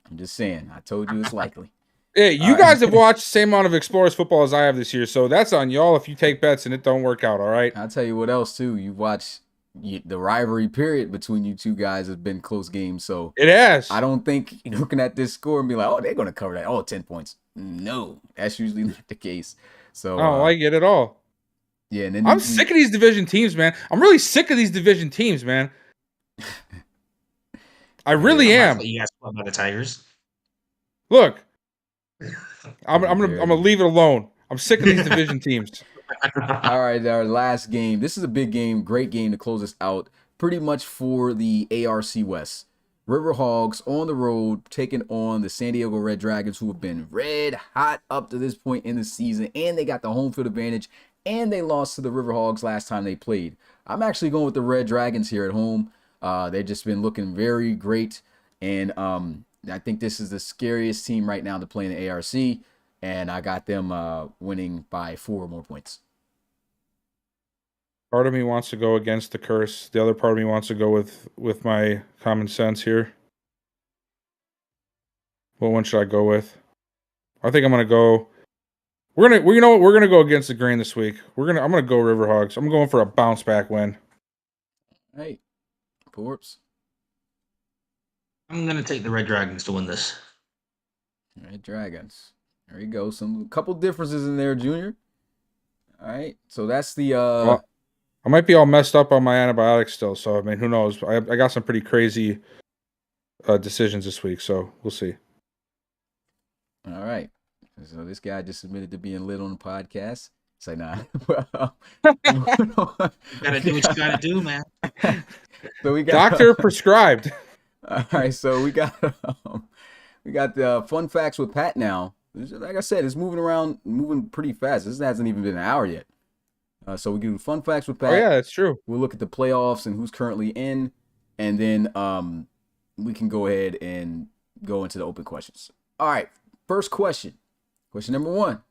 I'm just saying, I told you it's likely. Hey, All you right. guys have watched the same amount of Explorers football as I have this year, so that's on y'all if you take bets and it don't work out, all right? I'll tell you what else, too. You watch the rivalry period between you two guys has been close games. So It has. I don't think you're looking at this score and be like, oh, they're going to cover that. Oh, 10 points. No, that's usually not the case. So, I don't like it at all. yeah. And then I'm sick of these division teams, man. I'm really sick of these division teams, man. I really Not my am. fault you guys fought by the Tigers. Look, I'm Very gonna leave it alone. I'm sick of these division teams. All right, our last game. This is a big game, great game to close us out. Pretty much for the ARC West. River Hogs on the road taking on the San Diego Red Dragons, who have been red hot up to this point in the season, and they got the home field advantage, and they lost to the River Hogs last time they played. I'm actually going with the Red Dragons here at home. They've just been looking very great, and I think this is the scariest team right now to play in the ARC, and I got them winning by 4 or more points. Part of me wants to go against the curse. The other part of me wants to go with my common sense here. What one should I go with? I think I'm gonna go. You know what? We're gonna go against the grain this week. I'm gonna go River Hogs. I'm going for a bounce back win. Hey, Forbes. I'm gonna take the Red Dragons to win this. Red Dragons. There you go. Some couple differences in there, Junior. All right. So that's the Well, I might be all messed up on my antibiotics still, so I mean, who knows? I got some pretty crazy decisions this week, so we'll see. all right. So this guy just admitted to being lit on the podcast. Say nah. Well, moving on. You gotta do what you gotta do, man. So we got Doctor prescribed. All right. So we got the fun facts with Pat now. Like I said, it's moving pretty fast. This hasn't even been an hour yet. So we do fun facts with Pat. Oh yeah, that's true. We'll look at the playoffs and who's currently in, and then we can go ahead and go into the open questions. All right, first question. Question number 1.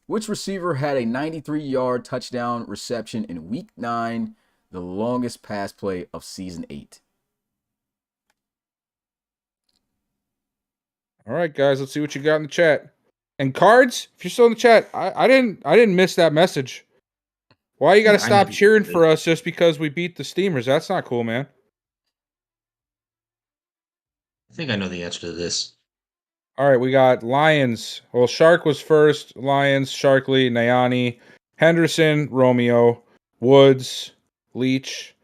Which receiver had a 93-yard touchdown reception in Week 9, the longest pass play of Season 8? All right, guys, let's see what you got in the chat. And cards, if you're still in the chat, I didn't miss that message. Why you got to I stop know. cheering for us just because we beat the Steamers? That's not cool, man. I think I know the answer to this. All right, we got Lions. Well, Shark was first. Lions, Sharkley, Nayani, Henderson, Romeo, Woods, Leach,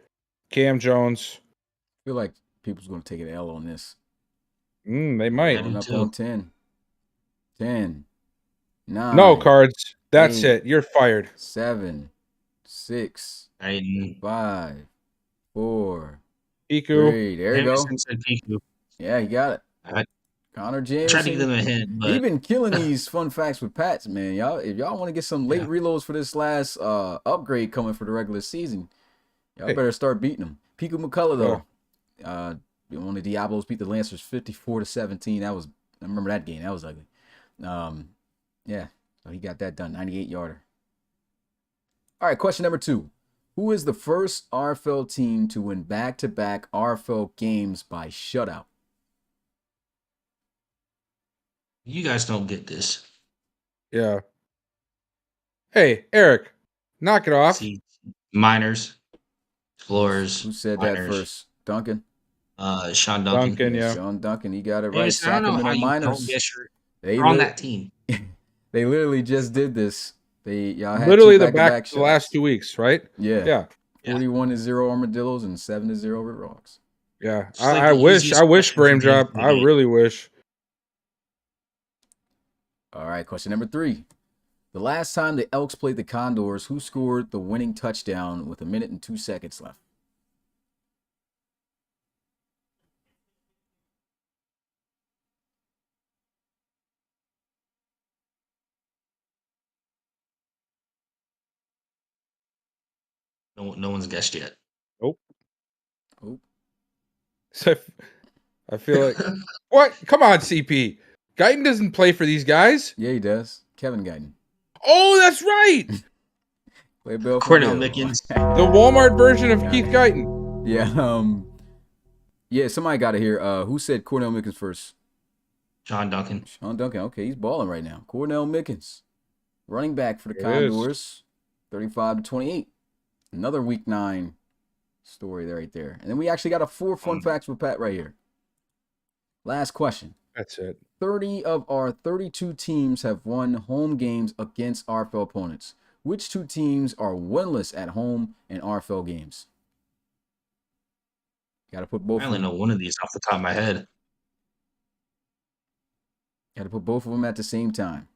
Cam Jones. I feel like people's going to take an L on this. They might. I do Going up too. on 10. 10. 9. No cards. That's 8, it. You're fired. 7. 6. I 5. 4. Piku. 3. There you go. Henderson said Piku. Yeah, you got it. I Connor tried to give them Jameson. a hint, He but been killing these fun facts with Pats, man. Y'all, if y'all want to get some late Yeah. reloads for this last upgrade coming for the regular season, Y'all Hey. better start beating them. Pico McCullough, though. Yeah. When the Diablos beat the Lancers 54-17. I remember that game. That was ugly. Yeah. So he got that done. 98-yarder. All right, question number 2. Who is the first RFL team to win back-to-back RFL games by shutout? You guys don't get this. Yeah. Hey, Eric, knock it off. See, minors, explorers, Who said that minors. first? Duncan? Sean Duncan. Duncan, yeah. Sean Duncan. He got it right. Jameson, I don't know how Sacramento you don't Miners. guess They you're on lit- that team. They literally just did this. Y'all had Literally two the back-to-back the last shutouts. 2 weeks, right? Yeah. Yeah. 41-0 Armadillos and 7-0 Riverhawks. Yeah. It's like I the wish easiest question for Frame me Drop. to I get. really wish. All right, question number 3. The last time the Elks played the Condors, who scored the winning touchdown with 1 minute and 2 seconds left? No one's guessed yet. Nope. Oh, So I feel like what? Come on, CP. Guyton doesn't play for these guys. yeah, he does. Kevin Guyton. Oh, that's right. Play Bill for Cornell Bill. Mickens. The Walmart version of Keith Guyton. Yeah, somebody got to hear. Who said Cornell Mickens first? Sean Duncan. Sean Duncan. Okay, he's balling right now. Cornell Mickens, running back for the There it is. Condors, 35-28. Another Week 9 story there, right there. And then we actually got a 4 fun facts with Pat right here. Last question. That's it. 30 of our 32 teams have won home games against RFL opponents. Which 2 teams are winless at home in RFL games? Got to put both. I only know one of these off the top of my head. Got to put both of them at the same time.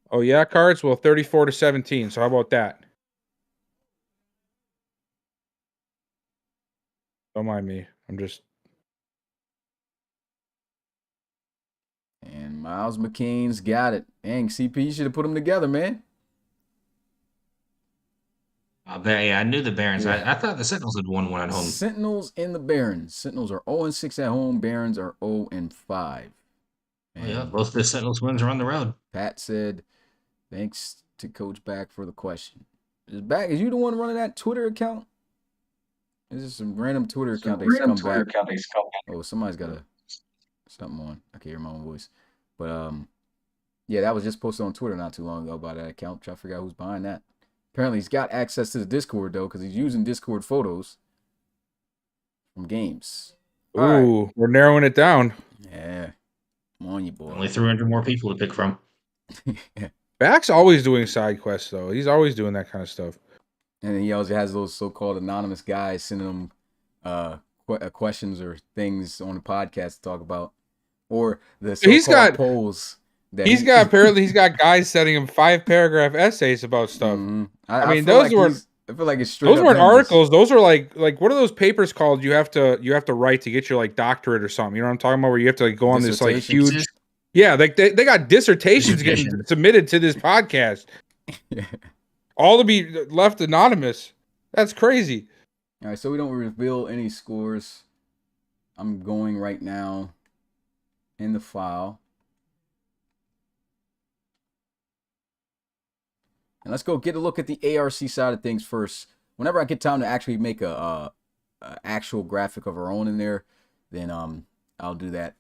Oh yeah, cards. Well, 34-17. So how about that? Don't mind me. I'm just. And Miles McCain's got it. Dang, CP, you should have put them together, man. I knew the Barons. Yeah. I thought the Sentinels had won one at home. Sentinels and the Barons. Sentinels are 0-6 at home. Barons are 0-5. Oh, yeah, both the Sentinels wins are on the road. Pat said, thanks to Coach Back for the question. Is you the one running that Twitter account? This is some random Twitter account they come back. Oh, somebody's got something on. I can't hear my own voice. But yeah, that was just posted on Twitter not too long ago by that account. Try to figure out who's behind that. Apparently he's got access to the Discord though, because he's using Discord photos from games. Ooh, All right. we're narrowing it down. Yeah. Come on, you boy. Only 300 more people to pick from. Back's always doing side quests though. He's always doing that kind of stuff. And then he also has those so-called anonymous guys sending him questions or things on the podcast to talk about, or the so-called polls. He's got guys sending him 5-paragraph essays about stuff. Mm-hmm. I mean, those weren't. I feel like it's straight. Those up weren't him just- articles. Those are like what are those papers called? You have to write to get your like doctorate or something. You know what I'm talking about? Where you have to like go on this like huge. Yeah, like they got dissertations getting submitted to this podcast. All to be left anonymous. That's crazy. All right, so we don't reveal any scores. I'm going right now in the file. And let's go get a look at the ARC side of things first. Whenever I get time to actually make a actual graphic of our own in there, then I'll do that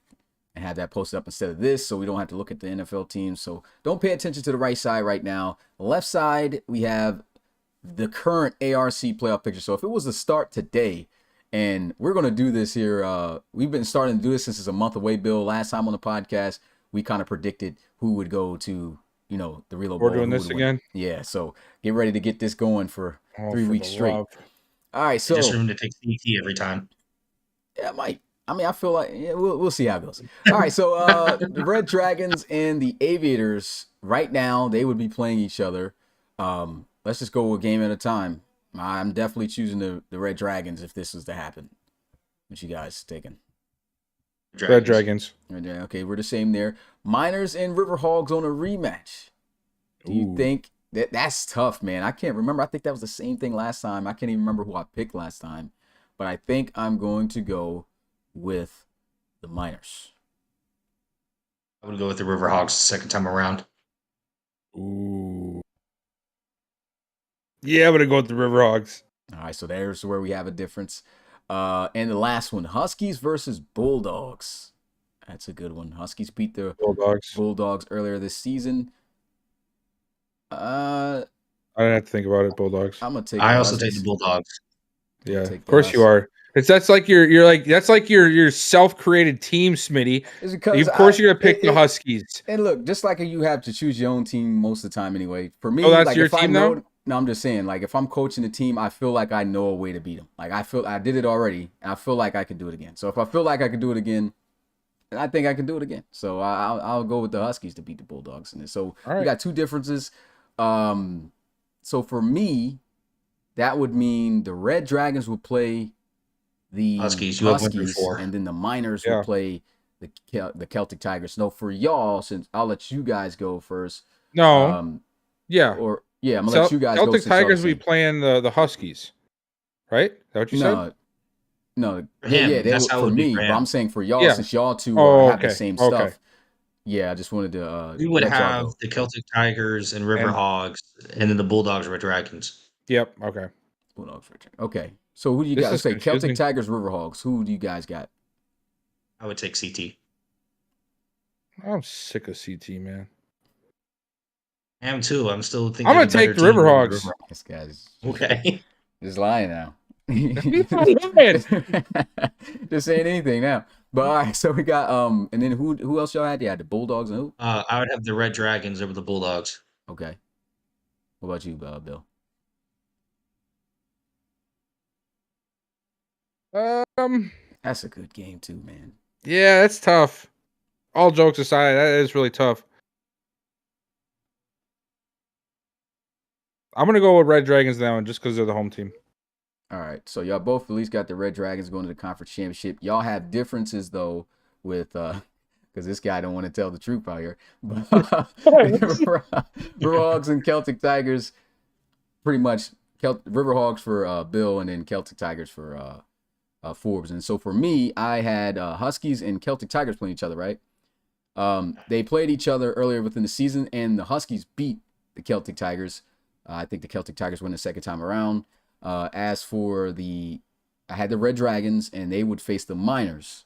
and have that posted up instead of this, so we don't have to look at the NFL teams. So don't pay attention to the right side right now. Left side, we have the current ARC playoff picture. So if it was to start today, and we're going to do this here, we've been starting to do this since it's a month away, Bill. Last time on the podcast, we kind of predicted who would go to, the Relo Bowl. We're doing this again? Yeah, so get ready to get this going for 3 weeks straight. Love. All right, so Just room to take CT every time. yeah, it might. I mean, I feel like we'll see how it goes. All right, so the Red Dragons and the Aviators right now, they would be playing each other. Let's just go a game at a time. I'm definitely choosing the Red Dragons if this was to happen. What you guys thinking? Red Dragons. Okay, we're the same there. Miners and Riverhogs on a rematch. Do you think That's tough, man. I can't remember. I think that was the same thing last time. I can't even remember who I picked last time. But I think I'm going to go with the Miners. I would go with the Riverhawks the second time around. Ooh. Yeah, I'm gonna go with the Riverhawks. All right, so there's where we have a difference. And the last one, Huskies versus Bulldogs. That's a good one. Huskies beat the Bulldogs earlier this season. I didn't have to think about it. Bulldogs. I'm gonna take. I also take the Bulldogs. Yeah, of course you are. That's like your self-created team, Smitty. Of course you're gonna pick the Huskies. And look, just like you have to choose your own team most of the time anyway. For me, that's like your if team I know, now? no, I'm just saying, like if I'm coaching the team, I feel like I know a way to beat them. Like I feel I did it already, and I feel like I can do it again. So if I feel like I can do it again, I think I can do it again. So I'll go with the Huskies to beat the Bulldogs. And so we got two differences. So for me, that would mean the Red Dragons will play the Huskies, and then the Miners will play the Celtic Tigers. No, for y'all, since I'll let you guys go first. No. I'm gonna let you guys Celtic go. Tigers will be playing the Huskies, right? Is that what you said? No. For him, that's how it for would be me. for but him. I'm saying for y'all, since y'all two have the same stuff. Yeah, I just wanted to. We would have the Celtic Tigers and Riverhawks, and then the Bulldogs, Red Dragons. Yep. Okay. Bulldogs, Red Dragons. Okay. So who do you guys say? Celtic Tigers, Riverhawks. Who do you guys got? I would take CT. I'm sick of CT, man. I am too. I'm still thinking. I'm gonna take the Riverhawks. This guy's okay. Just lying now. Lying. Just saying anything now. But all right, so we got and then who else y'all had? You had the Bulldogs and who? I would have the Red Dragons over the Bulldogs. Okay. What about you, Bill? That's a good game too, man. Yeah, that's tough. All jokes aside, that is really tough. I'm gonna go with Red Dragons now, just because they're the home team. All right, so y'all both at least got the Red Dragons going to the conference championship. Y'all have differences though with because this guy don't want to tell the truth out here. But Riverhawks and Celtic Tigers, pretty much Riverhawks for Bill, and then Celtic Tigers for Forbes. And so for me, I had Huskies and Celtic Tigers playing each other, right? They played each other earlier within the season, and the Huskies beat the Celtic Tigers. I think the Celtic Tigers won the second time around. As for I had the Red Dragons, and they would face the Miners.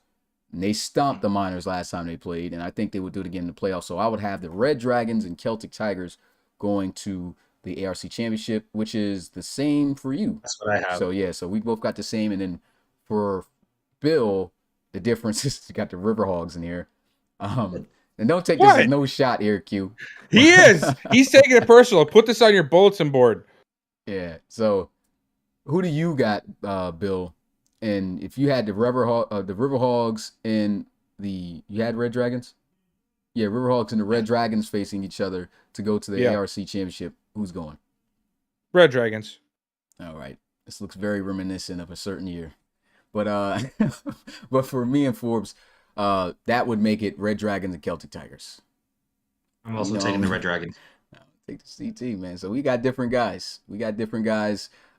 And they stomped the Miners last time they played, and I think they would do it again in the playoffs. So I would have the Red Dragons and Celtic Tigers going to the ARC Championship, which is the same for you. That's what I have. So yeah, so we both got the same, and then for Bill, the difference is you got the Riverhogs in here. And don't take this as no shot here, Q. He is. He's taking it personal. Put this on your bulletin board. Yeah. So who do you got, Bill? And if you had the Riverhogs and you had Red Dragons? Yeah, Riverhogs and the Red Dragons facing each other to go to the ARC Championship. Who's going? Red Dragons. All right. This looks very reminiscent of a certain year. But but for me and Forbes, that would make it Red Dragons and Celtic Tigers. I'm also taking the Red Dragons. Take the CT, man. So we got different guys.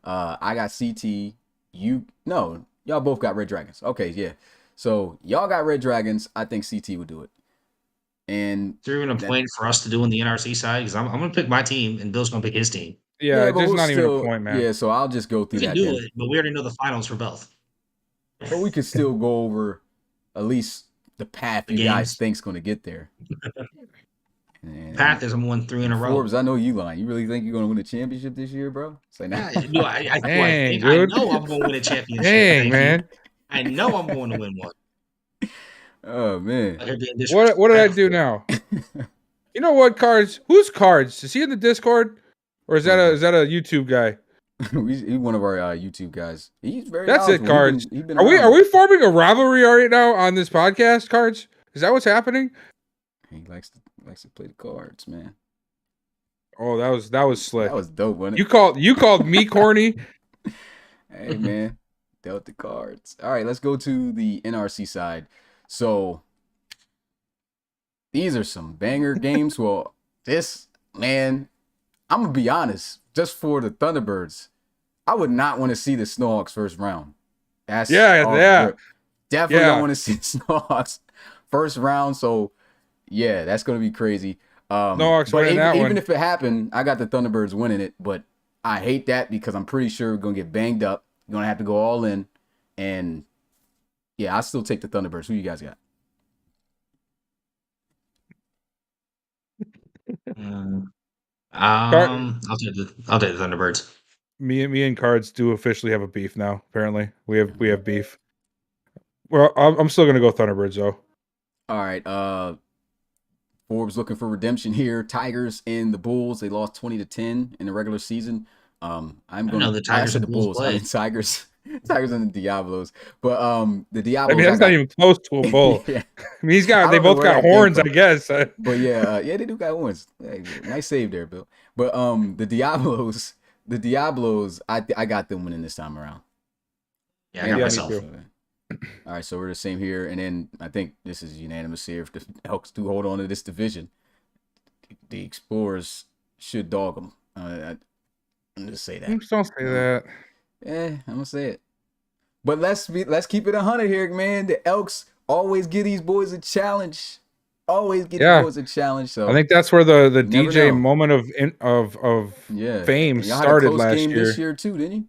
I got CT. Y'all both got Red Dragons. Okay, yeah. So y'all got Red Dragons. I think CT would do it. And is there even a point for us to do on the NRC side? Because I'm going to pick my team, and Bill's going to pick his team. Yeah, there's not even a point, man. Yeah, so I'll just go through that. We can do it, but we already know the finals for both. But we could still go over at least the path you guys think's going to get there. And path is I'm 1-3 in a row. Forbes, I know you lying. You really think you're going to win a championship this year, bro? Say nah. I know I'm going to win a championship. Dang, man. I know I'm going to win one. Oh, man. What did I do now? You know what, Cards? Who's Cards? Is he in the Discord? Or is that a YouTube guy? He's one of our YouTube guys. He's very That's knowledgeable. it, Cards. Are we forming a rivalry right now on this podcast, Cards? Is that what's happening? He likes to play the cards, man. Oh, that was slick. That was dope, wasn't it? You called me corny. Hey, man. Dealt the cards. All right, let's go to the NRC side. So these are some banger games. Well, this, man, I'm gonna be honest. Just for the Thunderbirds, I would not want to see the Snowhawks first round. That's Yeah. definitely don't want to see the Snowhawks first round. So yeah, that's gonna be crazy. Snowhawks But winning that even one. if it happened, I got the Thunderbirds winning it. But I hate that because I'm pretty sure we're gonna get banged up. You're gonna have to go all in, and yeah, I still take the Thunderbirds. Who you guys got? Mm, Car- I'll take the Thunderbirds. me and Cards do officially have a beef now. Apparently, we have beef. Well, I'm still gonna go Thunderbirds though. All right. Forbes looking for redemption here. Tigers and the Bulls. They lost 20-10 in the regular season. I know the I Tigers said and the Bulls Bulls. I mean played. Tigers. Tigers and the Diablos. But the I Diablos. mean, that's not even close to a bull. Yeah. I mean, I they don't know both where got that came horns, I from. guess. But yeah, they do got horns. Hey, nice save there, Bill. But the Diablos, I got them winning this time around. Yeah, I got me myself. too. All right, so we're the same here, and then I think this is unanimous here. If the Elks do hold on to this division, the Explorers should dog them. I'm just say that. Don't say that. I'm gonna say it. But let's keep it 100 here, man. The Elks always give these boys a challenge. Always give these boys a challenge. So I think that's where the never DJ know. moment of yeah, fame and y'all had a started close last game year. this year too, didn't you?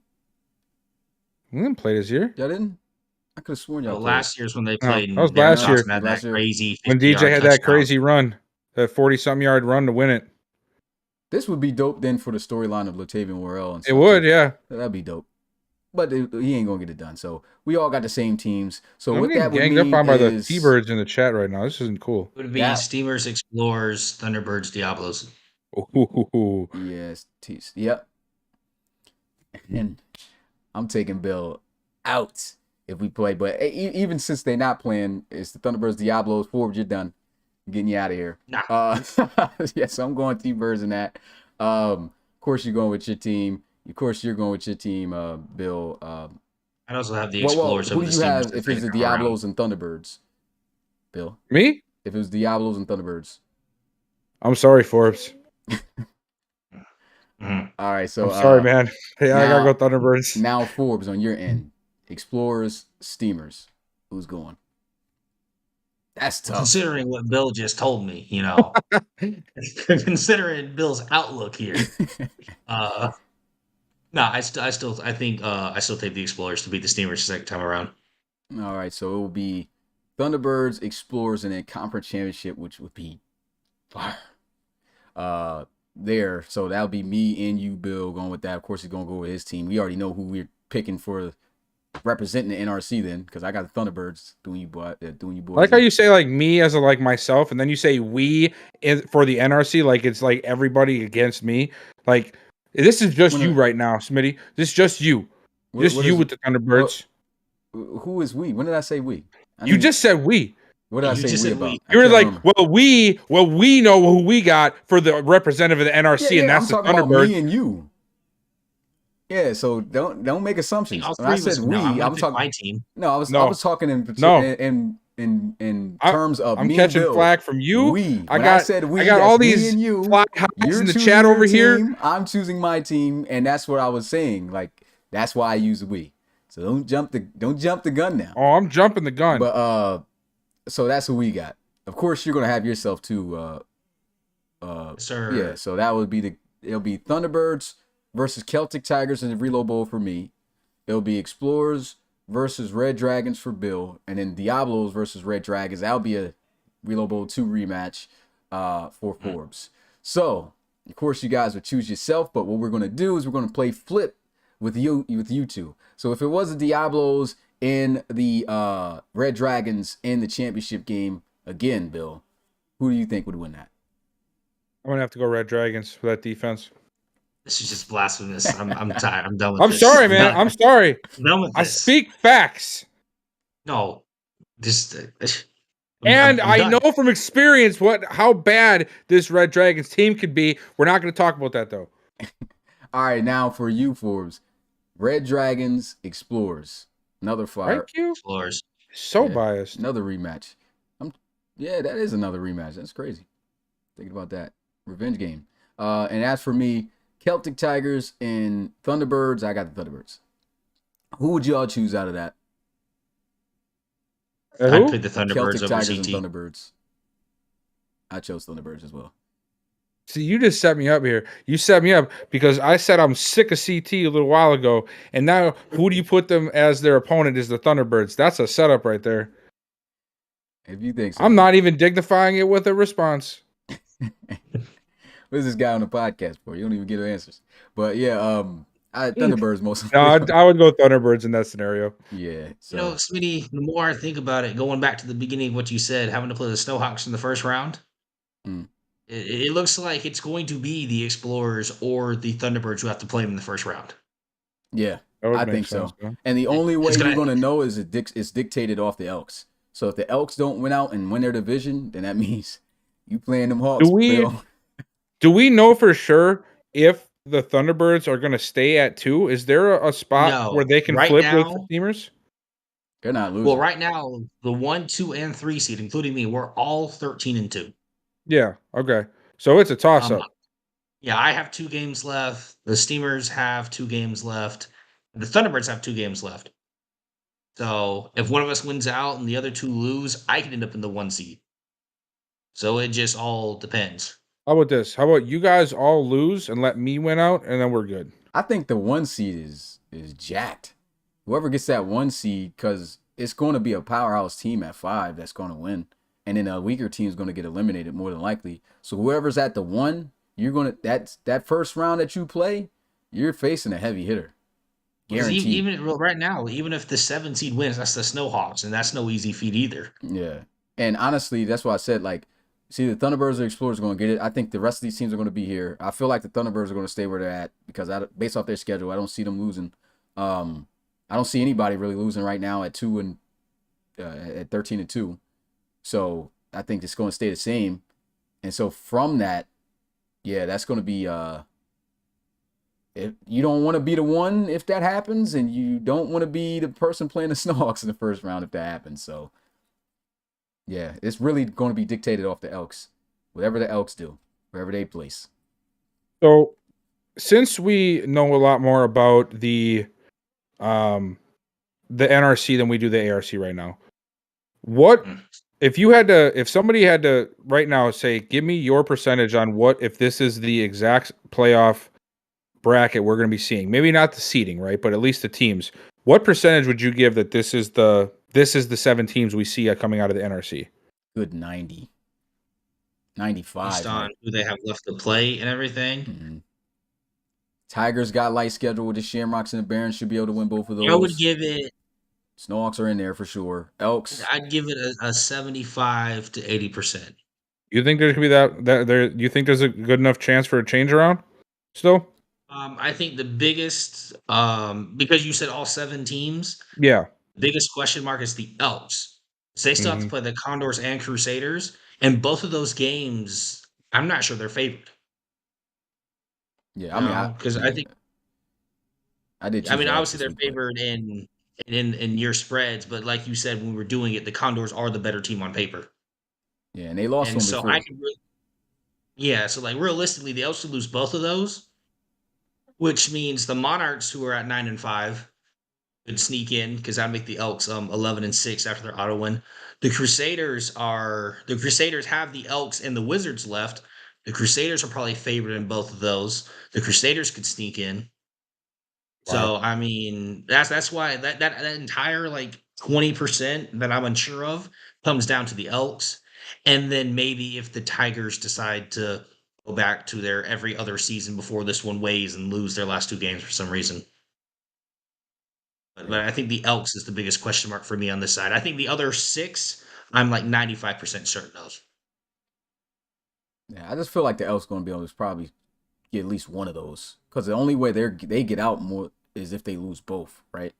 We didn't play this year. Y'all didn't? I could have sworn y'all Well, played. last year's when they No, played. that was and Darren last year. Johnson had Last that year. crazy When DJ 50-yard had that touchdown. crazy run, that 40-something yard run to win it. This would be dope then for the storyline of Latavian Worrell and It stuff. would, too. yeah. That'd be dope. But he ain't gonna get it done. So we all got the same teams. So I'm what getting that would ganged mean up on by the is T-Birds in the chat right now. This isn't cool. It would be that- Steamers, Explorers, Thunderbirds, Diablos. Ooh. yes, yep. And I'm taking Bill out if we play. But even since they're not playing, it's the Thunderbirds, Diablos, Forbes. You're done. I'm getting you out of here. Nah. Yeah, so I'm going T-Birds in that. Of course, you're going with your team. Of course, you're going with your team, Bill. I'd also have the Explorers who over do the you Steamers. have if it's the Diablos and Thunderbirds? Bill, Me? if it was Diablos and Thunderbirds. I'm sorry, Forbes. Mm-hmm. All right, so I'm sorry, man. Hey, I now- gotta go Thunderbirds. Now Forbes on your end. Explorers, Steamers. Who's going? That's tough. Considering what Bill just told me, considering Bill's outlook here, no, I still think I still take the Explorers to beat the Steamers the second time around. All right, so it will be Thunderbirds, Explorers, and then Conference Championship, which would be fire. There. So that'll be me and you, Bill, going with that. Of course, he's gonna go with his team. We already know who we're picking for representing the NRC then, because I got the Thunderbirds doing you boys. I like how you say like me as a like myself, and then you say we for the NRC, like it's like everybody against me. Like this is just you right now, Smitty. This is just you. Just what you is- with the Thunderbirds. Who is we? When did I say we? You just said we. What did I You say just we said about? we. I You were can't like, remember. well, we know who we got for the representative of the NRC, and that's I'm the talking about Thunderbirds. me and you. Yeah, so don't make assumptions. All When three I of us said know. we, I'm gonna I'm pick talking. my team. No, I was No. talking in No. terms of I'm me catching and Bill. flack from you. We. I When got said we, I got that's all me these and you. fly highs You're in the choosing chat your over here. team, I'm choosing my team, and that's what I was saying. Like that's why I use we. So don't jump the gun now. Oh, I'm jumping the gun. But so that's who we got. Of course, you're gonna have yourself too. Sir. Yeah. So that would be it'll be Thunderbirds versus Celtic Tigers in the Relo Bowl for me. It'll be Explorers versus Red Dragons for Bill, and then Diablos versus Red Dragons. That'll be a Relo Bowl 2 rematch for Forbes. So, of course, you guys would choose yourself, but what we're going to do is we're going to play flip with you two. So if it was the Diablos and the Red Dragons in the championship game, again, Bill, who do you think would win that? I'm gonna have to go Red Dragons for that defense. This is just blasphemous. I'm tired. I'm done with I'm this. sorry, man. I'm sorry. I'm done with I this. speak facts. No. Just. And I'm I done. know from experience how bad this Red Dragons team could be. We're not going to talk about that though. All right, now for you, Forbes. Red Dragons, Explorers. Another fire. Thank you. Explorers. So Yeah. biased. Another rematch. Yeah, that is another rematch. That's crazy. Thinking about that. Revenge game. And as for me, Celtic Tigers and Thunderbirds, I got the Thunderbirds. Who would y'all choose out of that? I'd pick Who? the Thunderbirds Celtic over Tigers and CT. Thunderbirds. I chose Thunderbirds as well. See, you just set me up here. You set me up because I said I'm sick of CT a little while ago, and now who do you put them as their opponent is the Thunderbirds? That's a setup right there. If you think so. I'm not even dignifying it with a response. What's this guy on the podcast for? You don't even get answers. But yeah, Thunderbirds mostly. No, I would go Thunderbirds in that scenario. Yeah. So You know, Smitty, the more I think about it, going back to the beginning of what you said, having to play the Snowhawks in the first round, mm, it looks like it's going to be the Explorers or the Thunderbirds who have to play them in the first round. yeah, That would I make think sense. so. Yeah. And the only way It's you're gonna- gonna know is it's dictated off the Elks. So if the Elks don't win out and win their division, then that means you playing them Hawks. Bill. Do we know for sure if the Thunderbirds are going to stay at 2? Is there a spot No. where they can Right flip now- with Steamers? They're not losing. Well, right now, the 1, 2, and 3 seed, including me, we're all 13-2. Yeah. Okay. So it's a toss up. Yeah, I have 2 games left. The Steamers have 2 games left. The Thunderbirds have 2 games left. So if one of us wins out and the other 2 lose, I can end up in the 1 seed. So it just all depends. How about this? How about you guys all lose and let me win out, and then we're good. I think the 1 seed is jacked. Whoever gets that 1 seed, because it's going to be a powerhouse team at 5 that's going to win, and then a weaker team is going to get eliminated more than likely. So whoever's at the 1, you're gonna that first round that you play, you're facing a heavy hitter. Because Guaranteed. even right now, even if the 7 seed wins, that's the Snowhawks, and that's no easy feat either. Yeah. And honestly, that's why I said, like, see, the Thunderbirds or Explorers are going to get it. I think the rest of these teams are going to be here. I feel like the Thunderbirds are going to stay where they're at because based off their schedule, I don't see them losing. I don't see anybody really losing right now at 2 and at 13-2. So I think it's going to stay the same. And so from that, yeah, that's going to be if you don't want to be the one if that happens, and you don't want to be the person playing the Snowhawks in the first round if that happens. So yeah, it's really going to be dictated off the Elks. Whatever the Elks do, wherever they place. So since we know a lot more about the NRC than we do the ARC right now, what if somebody had to right now say, give me your percentage on what if this is the exact playoff bracket we're going to be seeing? Maybe not the seeding, right? But at least the teams. What percentage would you give that this is the 7 teams we see coming out of the NRC? Good 90. 95. Based on who they have left to play and everything. Mm-hmm. Tigers got light schedule with the Shamrocks and the Barons. Should be able to win both of those. I would give it. Snowhawks are in there for sure. Elks. I'd give it a 75 to 80%. You think there could be that there? You think there's a good enough chance for a change around still? I think the biggest, because you said all 7 teams, Yeah. the biggest question mark is the Elks. So they still have to play the Condors and Crusaders, and both of those games, I'm not sure they're favored. Yeah, I mean, because I think I did. I mean, choose obviously the they're Elks this week, favored in your spreads, but like you said, when we were doing it, the Condors are the better team on paper. Yeah, and they lost And one so before. I could, so like realistically, the Elks would lose both of those, which means the Monarchs, who are at 9-5, could sneak in because that'd make the Elks 11-6 after their auto win. The Crusaders have the Elks and the Wizards left. The Crusaders are probably favored in both of those. The Crusaders could sneak in. So I mean, that's why that entire like 20% that I'm unsure of comes down to the Elks, and then maybe if the Tigers decide to go back to their every other season before this one weighs and lose their last 2 games for some reason. But I think the Elks is the biggest question mark for me on this side. I think the other 6, I'm like 95% certain of. Yeah, I just feel like the Elks going to be able to probably get at least one of those because the only way they get out more is if they lose both, right?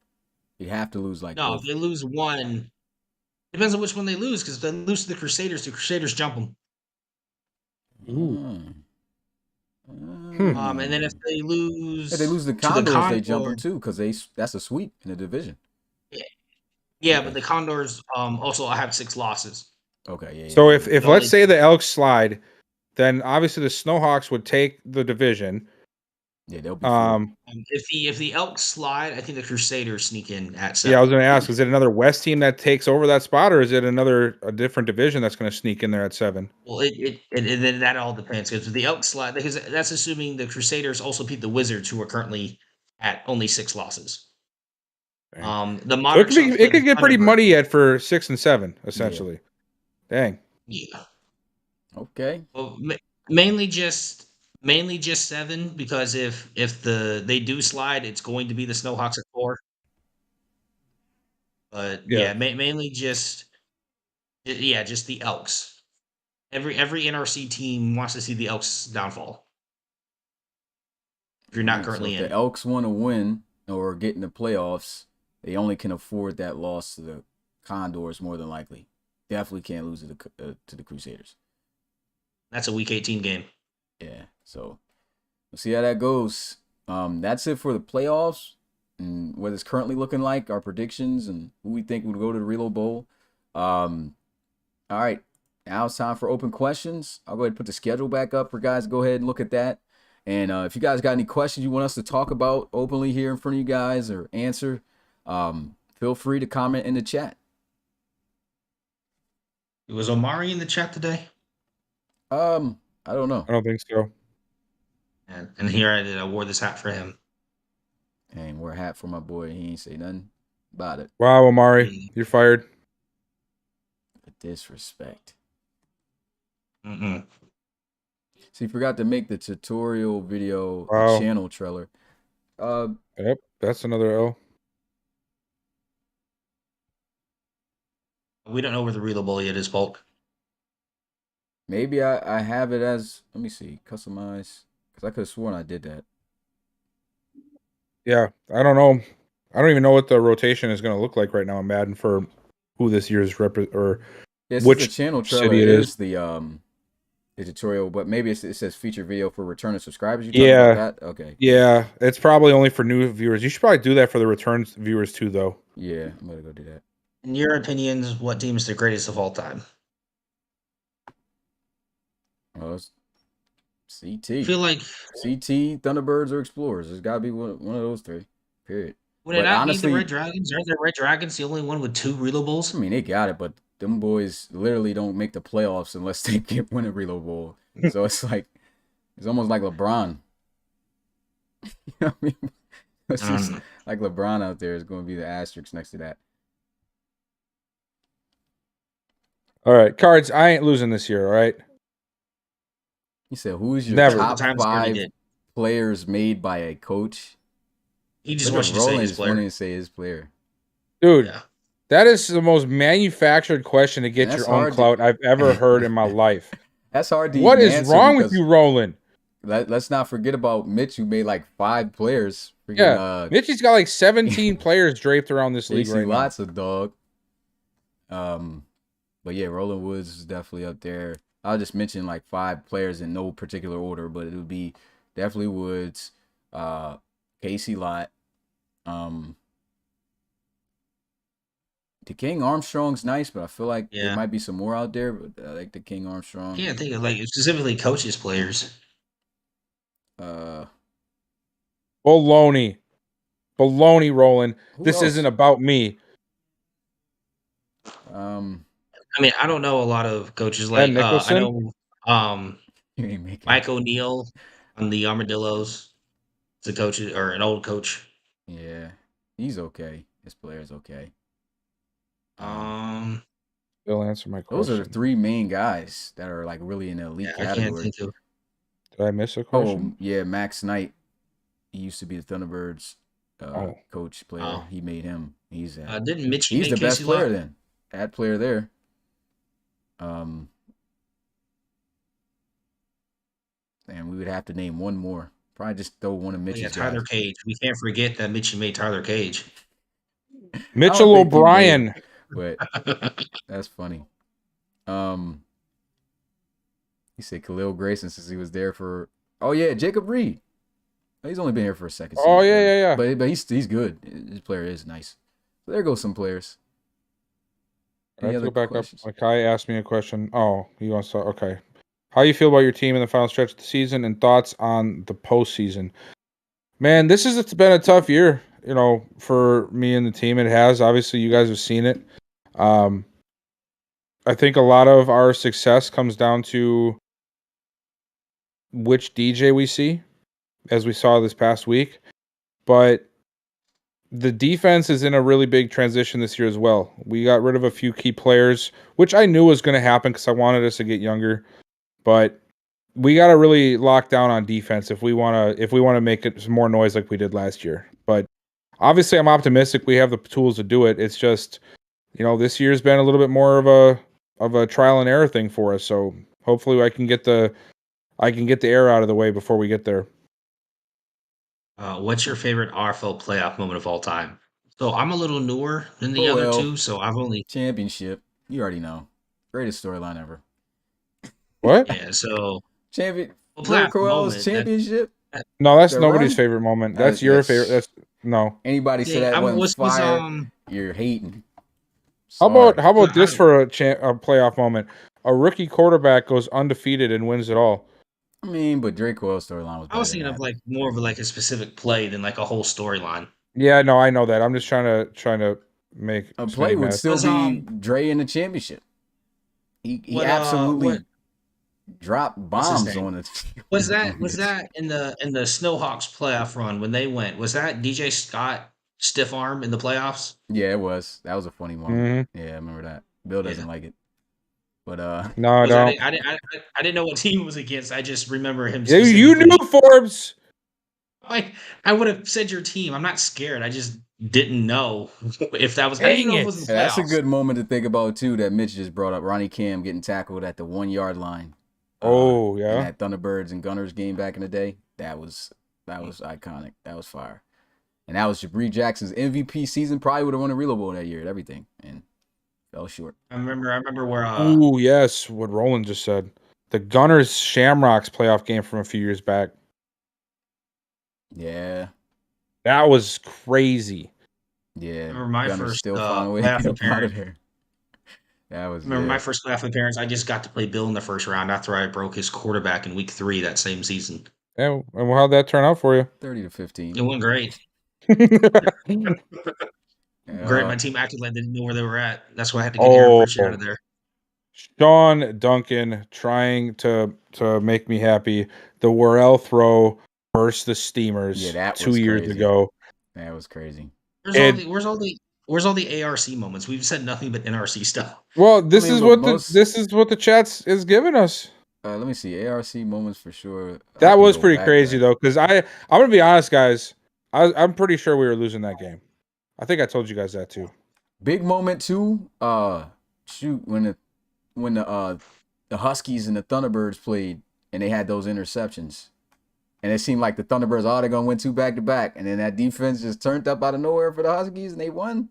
You have to lose like No, both. if they lose one, depends on which one they lose. Because if they lose to the Crusaders jump them. And then if they lose, the Condors, they jump them too because that's a sweep in the division. Yeah, but the Condors also have 6 losses. Okay, yeah. So if let's say the Elks slide, then obviously the Snowhawks would take the division. Yeah, they'll be four. If the Elks slide, I think the Crusaders sneak in at 7. Yeah, I was going to ask, is it another West team that takes over that spot, or is it a different division that's going to sneak in there at 7? Well, and then that all depends because the Elks slide because that's assuming the Crusaders also beat the Wizards, who are currently at only 6 losses. Dang. The So Monarchs have to play it could the get pretty Thunderbirds. muddy yet for 6 and 7, essentially. Dang. Yeah. Okay. Well, mainly just 7 because if they do slide, it's going to be the Snowhawks at 4. But Yeah. yeah, mainly just the Elks. Every NRC team wants to see the Elks downfall. If you're not Right, so currently if in. the Elks want to win or get in the playoffs, they only can afford that loss to the Condors more than likely. Definitely can't lose to the Crusaders. That's a Week 18 game. Yeah, so we'll see how that goes. That's it for the playoffs and what it's currently looking like, our predictions, and who we think would go to the Relo Bowl. All right, now it's time for open questions. I'll go ahead and put the schedule back up for guys to go ahead and look at that. And if you guys got any questions you want us to talk about openly here in front of you guys or answer, feel free to comment in the chat. Was Omari in the chat today? I don't know. I don't think so. And here I did. I wore this hat for him. And wear a hat for my boy. He ain't say nothing about it. Wow, Omari, you're fired. The disrespect. Mm-mm. So you forgot to make the tutorial video, Wow. the channel trailer. Yep, that's another L. We don't know where the Relo Bowl yet is, Bulk. Maybe I have it as, let me see, customize. Because I could have sworn I did that. Yeah, I don't know. I don't even know what the rotation is going to look like right now in Madden for who this year's or Yes, which the channel trailer city it is. the tutorial, but maybe it says feature video for returning subscribers. You talking about that? Okay. Yeah, it's probably only for new viewers. You should probably do that for the return viewers too, though. Yeah, I'm gonna go do that. In your opinions, what team is the greatest of all time? Well, it's CT. I feel like CT, Thunderbirds, or Explorers. There's got to be one of those three. Period. would it But not honestly, be the Red Dragons? Aren't the Red Dragons the only one with 2 Relo Bowls? I mean, they got it, but them boys literally don't make the playoffs unless they get win a Relo Bowl. So it's like it's almost like LeBron. You know what I mean? It's just like LeBron out there is going to be the asterisk next to that. All right, Cards, I ain't losing this year, all right? He said, "Who is your Never. top Times he already 5 did. players made by a coach?" He just Look wants at you to say Roland his just player. wanting to say his player. Dude, Yeah. that is the most manufactured question to get That's your own hard to- clout I've ever heard in my life. That's hard to What even is answer wrong with because you, Roland? let's not forget about Mitch, who made like 5 players. Freaking, Yeah, Mitchie's got like 17 players draped around this league JC right now. lots of dog. But yeah, Roland Woods is definitely up there. I'll just mention like 5 players in no particular order, but it would be definitely Woods, Casey Lott, the King Armstrong's nice, but I feel like there might be some more out there. But I like the King Armstrong. I can't think of like specifically coaches players. Baloney, Roland. Who This else? isn't about me. I mean, I don't know a lot of coaches Ben like I Nicholson? know You ain't making Mike O'Neill on the Armadillos. It's a coach or an old coach. Yeah, he's okay. His player's okay. Bill, answer my question. Those are the 3 main guys that are like really in the elite I can't category. think of. Did I miss a question? Oh yeah, Max Knight. He used to be the Thunderbirds coach player. Oh. He made him. He's Didn't Mitchie he's make the best Casey player Lott? then. That player there. And we would have to name one more. Probably just throw one of Oh, Mitch's yeah, Tyler guys. Cage. We can't forget that Mitchie made Tyler Cage. Mitchell think he O'Brien. But that's funny. He said Khalil Grayson since he was there for. Oh yeah, Jacob Reed. He's only been here for a second. Oh, season, yeah. But he's good. His player is nice. So there goes some players. I have to go back up. Kai asked me a question. Oh, he wants to. Okay. How you feel about your team in the final stretch of the season and thoughts on the postseason? Man, it's been a tough year, for me and the team. It has. Obviously, you guys have seen it. Um, I think a lot of our success comes down to which DJ we see, as we saw this past week. But the defense is in a really big transition this year as well. We got rid of a few key players, which I knew was going to happen because I wanted us to get younger. But we got to really lock down on defense if we want to make it some more noise like we did last year. But obviously, I'm optimistic we have the tools to do it. It's just, this year's been a little bit more of a trial and error thing for us. So hopefully, I can get the air out of the way before we get there. What's your favorite RFL playoff moment of all time? So I'm a little newer than the Oh other well, two, so I've only championship. You already know. Greatest storyline ever. What? yeah. So Champion. Jerry playoff Crowell's moment. championship. No, that's The nobody's run. favorite moment. That's your favorite. That's no. Anybody say Yeah, that wasn't was fire? You're hating. How Sorry. about this for a playoff moment? A rookie quarterback goes undefeated and wins it all. I mean, but Drake Quell's storyline was I better was than thinking of that. like more of like a specific play than like a whole storyline. Yeah, no, I know that. I'm just trying to make A play Smitty would mad. still Was be Dre in the championship. He absolutely what dropped what's his bombs name? on it. Was that in the Snowhawks playoff run when they went? Was that DJ Scott stiff arm in the playoffs? Yeah, it was. That was a funny moment. Mm-hmm. Yeah, I remember that. Bill doesn't Yeah. like it, but No, I Was I, don't. didn't- I, didn't- I didn't know what team it was against. I just remember him You specifically. knew Forbes. Like I would have said your team. I'm not scared. I just didn't know if that was. I didn't Dang know if it it. was in the that's a playoffs. good moment to think about too. That Mitch just brought up. Ronnie Cam getting tackled at the 1 yard line. Oh, In yeah. that Thunderbirds and Gunners game back in the day. That was iconic. That was fire. And that was Jabri Jackson's MVP season. Probably would have won a Relo Bowl that year and everything, and fell short. I remember where. Ooh, yes, what Roland just said. The Gunners Shamrocks playoff game from a few years back. Yeah, That was crazy. yeah. Remember my Gunners first still found a way to playoff get up out of appearance. there. That was Remember my first playoff appearance. I just got to play Bill in the first round after I broke his quarterback in week 3 that same season. Yeah, and how'd that turn out for you? 30 to 15. It went great. Great. My team acted like they didn't know where they were at. That's why I had to get Aaron Pritchett out of there. Sean Duncan trying to make me happy. The Worrell throw versus the Steamers Yeah, that 2 was years crazy. ago. That was crazy. Where's all the ARC moments? We've said nothing but NRC stuff. Well, this is what the chats is giving us. Let me see. ARC moments for sure. That was pretty crazy though, because I'm gonna be honest, guys. I'm pretty sure we were losing that game. I think I told you guys that too. Big moment too. Shoot, when the Huskies and the Thunderbirds played and they had those interceptions. And it seemed like the Thunderbirds, they're going to win 2 back-to-back. And then that defense just turned up out of nowhere for the Huskies and they won.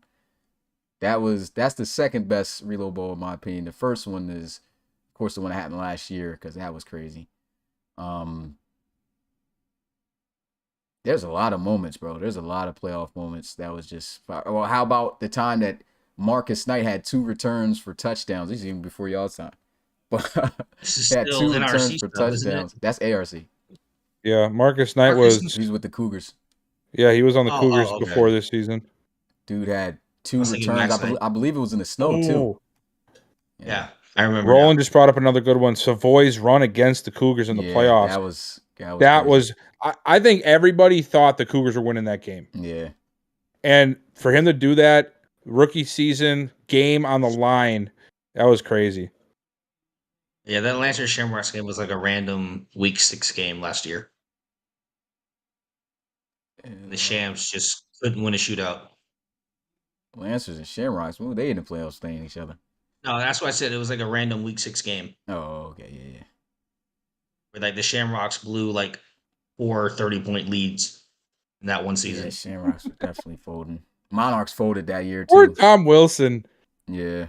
That's the second best Relo Bowl in my opinion. The first one is, of course, the one that happened last year because that was crazy. There's a lot of moments, bro. There's a lot of playoff moments that was just fire. Well, how about the time that Marcus Knight had 2 returns for touchdowns? This is even before y'all's time. But This is he had 2 still returns NRC for stuff, isn't it? touchdowns. That's ARC. Yeah, Marcus Knight He's with the Cougars. Yeah, he was on the Oh, Cougars okay. before this season. Dude had 2 was thinking returns. Max Knight. I believe it was in the snow too. Yeah, I remember. Roland now. just brought up another good one. Savoy's run against the Cougars in the playoffs. That was I think everybody thought the Cougars were winning that game. Yeah. And for him to do that, rookie season, game on the line, that was crazy. Yeah, that Lancers Shamrocks game was like a random week 6 game last year. The Shams just couldn't win a shootout. Lancers and Shamrocks, well, they in the playoffs playing each other. No, that's why I said it was like a random week 6 game. Oh, okay, yeah. Where like the Shamrocks blew like 4 30-point leads in that one season. Yeah, Shamrocks were definitely folding. Monarchs folded that year too. Poor Tom Wilson. Yeah.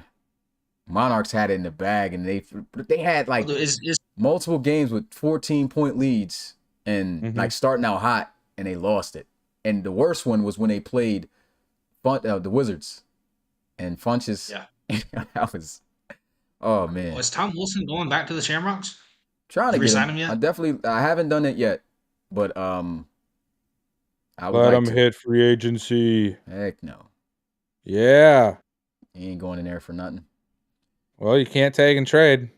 Monarchs had it in the bag, and they had like multiple games with 14-point leads and like starting out hot, and they lost it. And the worst one was when they played the Wizards and Funches. Yeah. That was, oh man. Was Tom Wilson going back to the Shamrocks? Trying Did to you get resign him. him yet? I haven't done it yet, but I would Let like him to. hit free agency. Heck no, Yeah. he ain't going in there for nothing. Well, you can't tag and trade.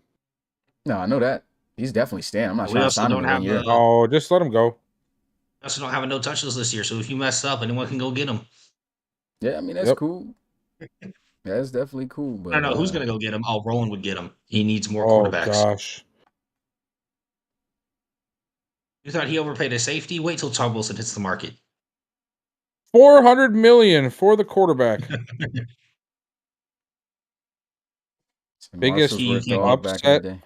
No, I know that. He's definitely staying. I'm not We trying to also sign him don't to have 1 year. Oh, just let him go. a no touch list this year. So if you mess up, anyone can go get him. Yeah, I mean that's Yep. cool. That's definitely cool. I don't But know who's gonna go get him. Oh, Roland would get him. He needs more Oh quarterbacks. gosh. You thought he overpaid a safety? Wait till Tom Wilson hits the market. $400 million for the quarterback. Biggest Marshall's You worth can't dog get back in the upset. day.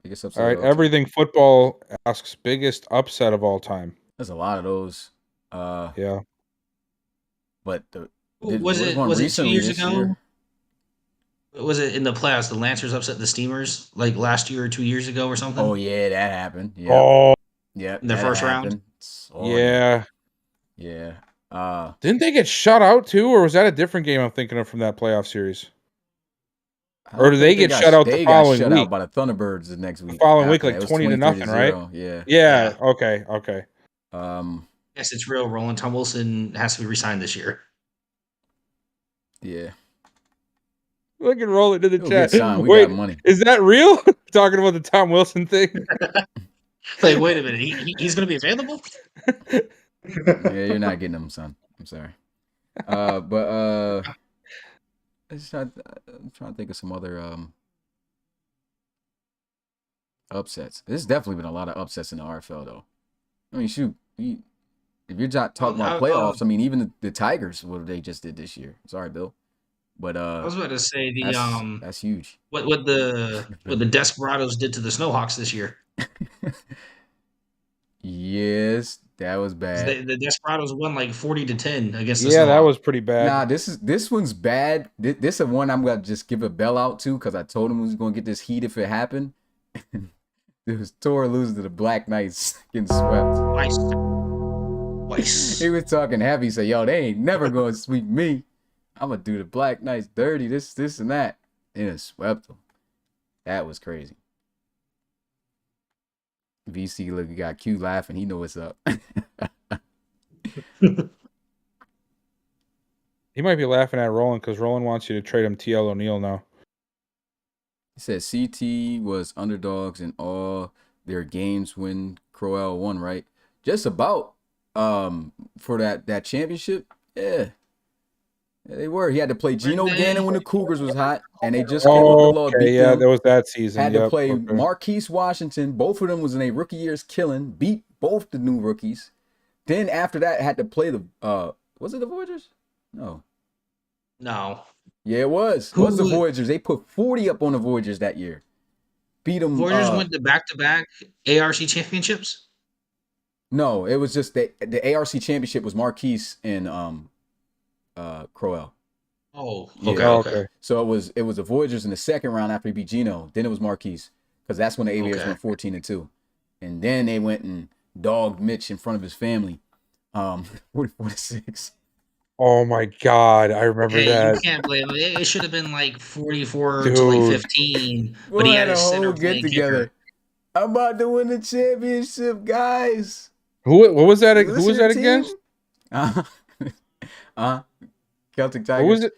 Biggest upset All of right, all time. everything football asks biggest upset of all time. There's a lot of those. Yeah. But was there was one it 2 recently years this ago? year. Was it in the playoffs? The Lancers upset the Steamers like last year or 2 years ago or something Oh yeah, that happened. Yep, Oh, yep, in the that first round. happened. Soggy. yeah. Yeah. Didn't they get shut out too, or was that a different game I'm thinking of from that playoff series? I Or don't did they think get shut out the they got following shut out week? by the Thunderbirds the next The week following week, after that. like It was 20 to 23 to nothing, right? 0. Yeah. Yeah. Yeah. Okay. Okay. Yes, it's real. Roland Tom Wilson has to be resigned this year. Yeah. Look at roll it in the He'll get chat. signed. We got Wait, money. is that real? Talking about the Tom Wilson thing. Like, wait a minute, he's going to be available? Yeah, you're not getting him, son. I'm sorry. But I'm trying to think of some other upsets. There's definitely been a lot of upsets in the RFL though. I mean, shoot, if you're not talking about playoffs, I mean, even the Tigers, what they just did this year. Sorry, Bill, but I was about to say that's huge. what the Desperados did to the Snowhawks this year. Yes, that was bad. The Desperados won like 40-10 against the Yeah, that Snowhawks. was pretty bad. Nah, this one's bad. This is one I'm gonna just give a bell out to because I told him we was gonna get this heat if it happened. It was Tor losing to the Black Knights, getting swept. Twice. He was talking heavy. He said, "Yo, they ain't never gonna sweep me. I'm gonna do the Black Knights dirty. This and that." And it swept them. That was crazy. VC look got Q laughing. He know what's up. He might be laughing at Roland because Roland wants you to trade him TL O'Neal now. He said CT was underdogs in all their games when Crowell won, right? Just about for that championship. Yeah, they were. He had to play Geno Gannon when the Cougars was hot, and they just came off the law, beat them. That was that season. Had to play Marquise Washington. Both of them was in a rookie year's killing. Beat both the new rookies. Then after that, had to play the was it the Voyagers? No. Yeah, it was. It was the Voyagers. They put 40 up on the Voyagers that year. Beat them. Voyagers went to back-to-back ARC championships? No, it was just the ARC championship was Marquise and Crowell. Oh, Yeah. okay. So it was the Voyagers in the second round after he beat Geno. Then it was Marquise because that's when the Aviators went 14-2, and then they went and dogged Mitch in front of his family, 44-6. Oh my God, I remember that. You can't blame him. It should have been like 44 to like 15, but he had a his center whole get together. I'm about to win the championship, guys. What was that? Who was that against? Celtic Tigers. What was it?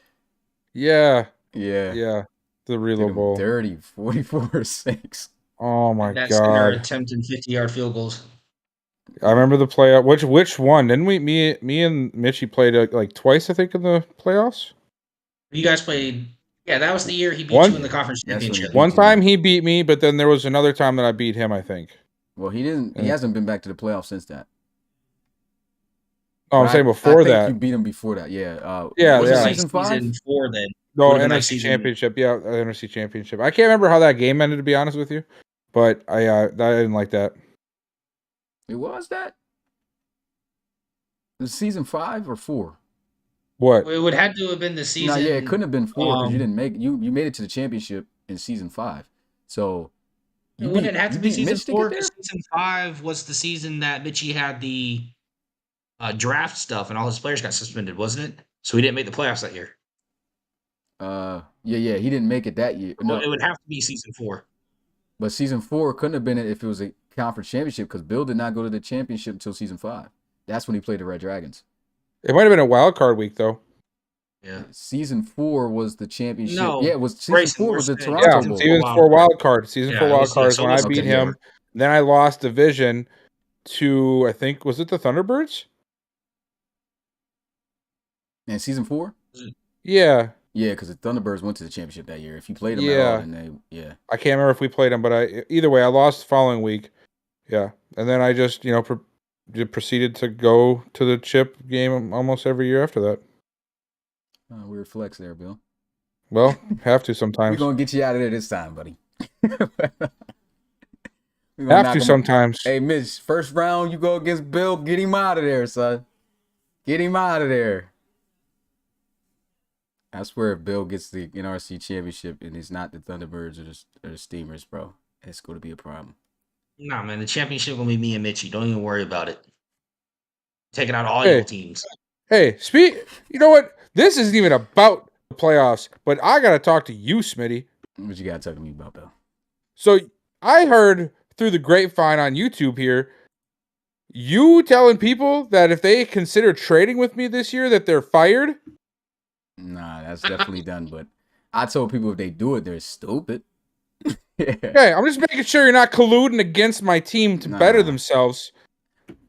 Yeah. Yeah. The Relo Bowl. Dirty 44-6. Oh my that God. center attempting 50-yard field goals. I remember the playoff. Which one? Didn't we? Me and Mitchie played like twice, I think, in the playoffs. You guys played. Yeah, that was the year he beat you in the conference championship. One time he beat me, but then there was another time that I beat him, I think. Well, he didn't. He hasn't been back to the playoffs since that. Oh, I'm saying before that. I think you beat him before that. Yeah. Was it season 5? Four then. No, NFC Championship. Yeah, NFC Championship. I can't remember how that game ended, to be honest with you, but I didn't like that. It was that? It was season 5 or 4? What? It would have to have been the season. No, yeah, it couldn't have been 4 because you didn't make you made it to the championship in season 5. So it wouldn't have to be season 4 because season 5 was the season that Mitchie had the draft stuff and all his players got suspended, wasn't it? So he didn't make the playoffs that year. Yeah, he didn't make it that year. No, well, it would have to be season 4. But season 4 couldn't have been it if it was a conference championship because Bill did not go to the championship until season 5. That's when he played the Red Dragons. It might have been a wild card week though. Yeah. Season 4 was the championship. No, Yeah, it was season Grayson, 4 we're was the saying Toronto Yeah, Bowl. season 4 wild card. Season Yeah, 4 it wild was- card is so when it I was beat okay, him. yeah. Then I lost division to, I think, was it the Thunderbirds? And season 4? Yeah. Yeah, because the Thunderbirds went to the championship that year. If you played them at all, then they, yeah. I can't remember if we played them, but either way, I lost the following week. Yeah. And then I just, proceeded to go to the chip game almost every year after that. Weird flex there, Bill. Well, have to We're sometimes. going to get you out of there this time, buddy. Have to sometimes. Hey, Mitch, first round, you go against Bill. Get him out of there, son. Get him out of there. I swear if Bill gets the NRC championship and it's not the Thunderbirds or the Steamers, bro, it's going to be a problem. Nah, man, the championship gonna be me and Mitchy. Don't even worry about it. Taking out all Hey. your teams. Hey, you know what? This isn't even about the playoffs, but I got to talk to you, Smitty. What you got to talk to me about, Bill? So I heard through the grapevine on YouTube here, you telling people that if they consider trading with me this year that they're fired? Nah, that's definitely done. But I told people if they do it, they're stupid. Hey, I'm just making sure you're not colluding against my team to better themselves.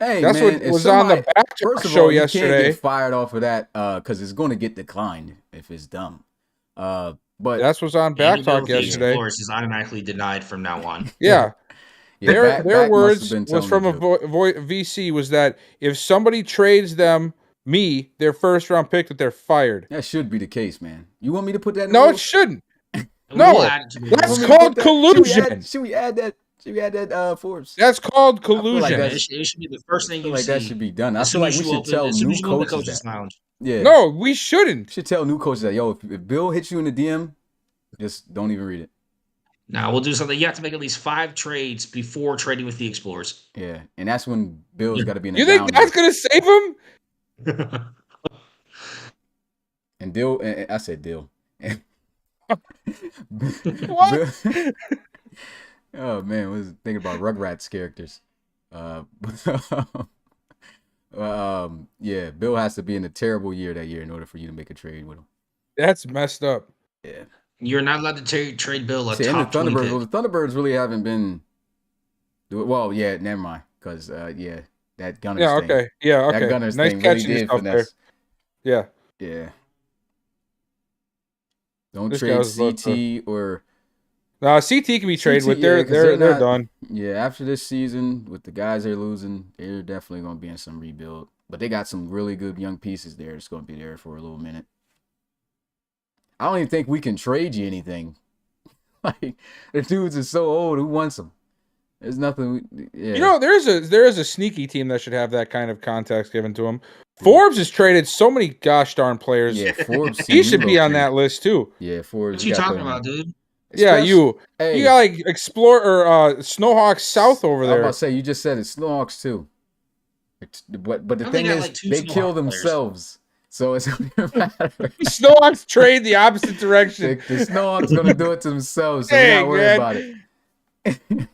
Hey, that's man, what was on the back first of show all, yesterday. You can't get fired off of that because it's going to get declined if it's dumb. But that's what's on back talk yesterday. Explorers is automatically denied from now on. Yeah. Yeah, their words was from a VC was that if somebody trades them their first round pick, that they're fired. That should be the case, man. You want me to put that in No, the it shouldn't. We'll No, add it to the that's rules. called collusion. Should we add that? Should we add that, Forbes? That's called I feel collusion. like It should be the first thing I feel you like see. that should be done. I As feel soon like as we you should open- tell as soon new as you go in the coaches coaches that. lounge. Yeah. No, we shouldn't. Should tell new coaches that, yo, if Bill hits you in the DM, just don't even read it. Now we'll do something. You have to make at least 5 trades before trading with the Explorers. Yeah, and that's when Bill's got to be in the You think down that's gonna save him? And Dill, and I said Dill. What? Oh man, I was thinking about Rugrats characters. Yeah, Bill has to be in a terrible year that year in order for you to make a trade with him. That's messed up. Yeah. You're not allowed to trade Bill a See, and the top 20 Thunderbirds. pick. Well, the Thunderbirds really haven't been. Well, yeah, never mind. Because yeah, that Gunners Yeah, thing. okay. Yeah, okay. That Gunners Nice thing really catching did yourself finesse. there. Yeah. Yeah. Don't This guy trade was about CT or. CT can be traded with. yeah, 'cause They're not- done. Yeah, after this season, with the guys they're losing, they're definitely going to be in some rebuild. But they got some really good young pieces there. It's going to be there for a little minute. I don't even think we can trade you anything. Like, the dudes are so old. Who wants them? There's nothing. Yeah. You know, there is a sneaky team that should have that kind of context given to him. Forbes has traded so many gosh darn players. Yeah, Forbes. He should be on that list too. Yeah, Forbes. What you talking about, dude? Yeah, you. Hey, You got like Snowhawk South over I was there. about to say, you just said it. Snowhawks too. But the I thing think I is, like 2 they kill Snowhawk players. themselves. So it doesn't matter. Snowhawks trade the opposite direction. The Snowhawks going to do it to themselves. So we're Dang, not worried man. about it.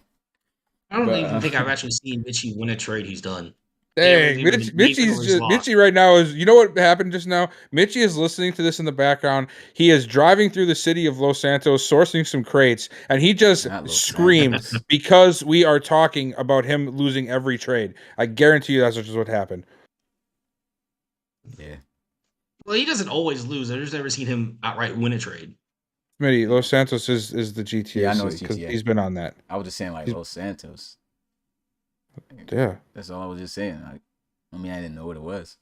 I don't But, even think I've actually seen Mitchie win a trade he's done. Dang, Yeah, maybe Mitchie right now is. You know what happened just now? Mitchie is listening to this in the background. He is driving through the city of Los Santos, sourcing some crates, and he just Not Los screamed Santos. because we are talking about him losing every trade. I guarantee you that's just what happened. Yeah. Well, he doesn't always lose. I've just never seen him outright win a trade. Smitty, Los Santos is the GTA. Yeah, I know it's because GTA. he's been on that. I was just saying, like, Los Santos. Yeah. That's all I was just saying. I mean, I didn't know what it was.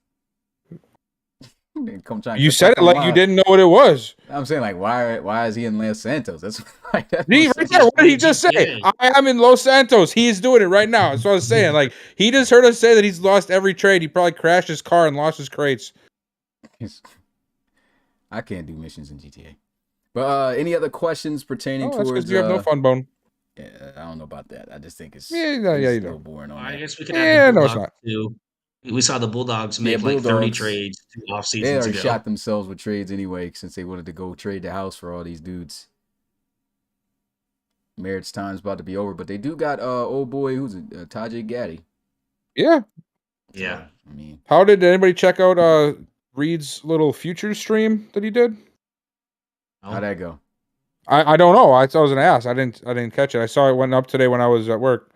Come try and You cut said that it from like you mine. didn't know what it was. I'm saying, like, why is he in Los Santos? That's like that's See, what I'm right saying. there, what did he just say? GTA. I am in Los Santos. He is doing it right now. That's what I was saying. Like, he just heard us say that he's lost every trade. He probably crashed his car and lost his crates. I can't do missions in GTA. But any other questions pertaining Oh, that's towards? because you have no fun bone. Yeah, I don't know about that. I just think it's Yeah, you it's don't. boring on I that. guess we could Yeah, add the no, it's Bulldogs too. We saw the Bulldogs Yeah, make like 30 Bulldogs. trades 2 off They seasons already ago. shot themselves with trades anyway, since they wanted to go trade the house for all these dudes. Merritt's time's about to be over, but they do got old boy who's it, Tajay Gaddy. Yeah. Yeah. I mean, How did anybody check out Reed's little future stream that he did? how'd that go? I don't know. I was gonna ask. I didn't catch it. I saw it went up today when I was at work.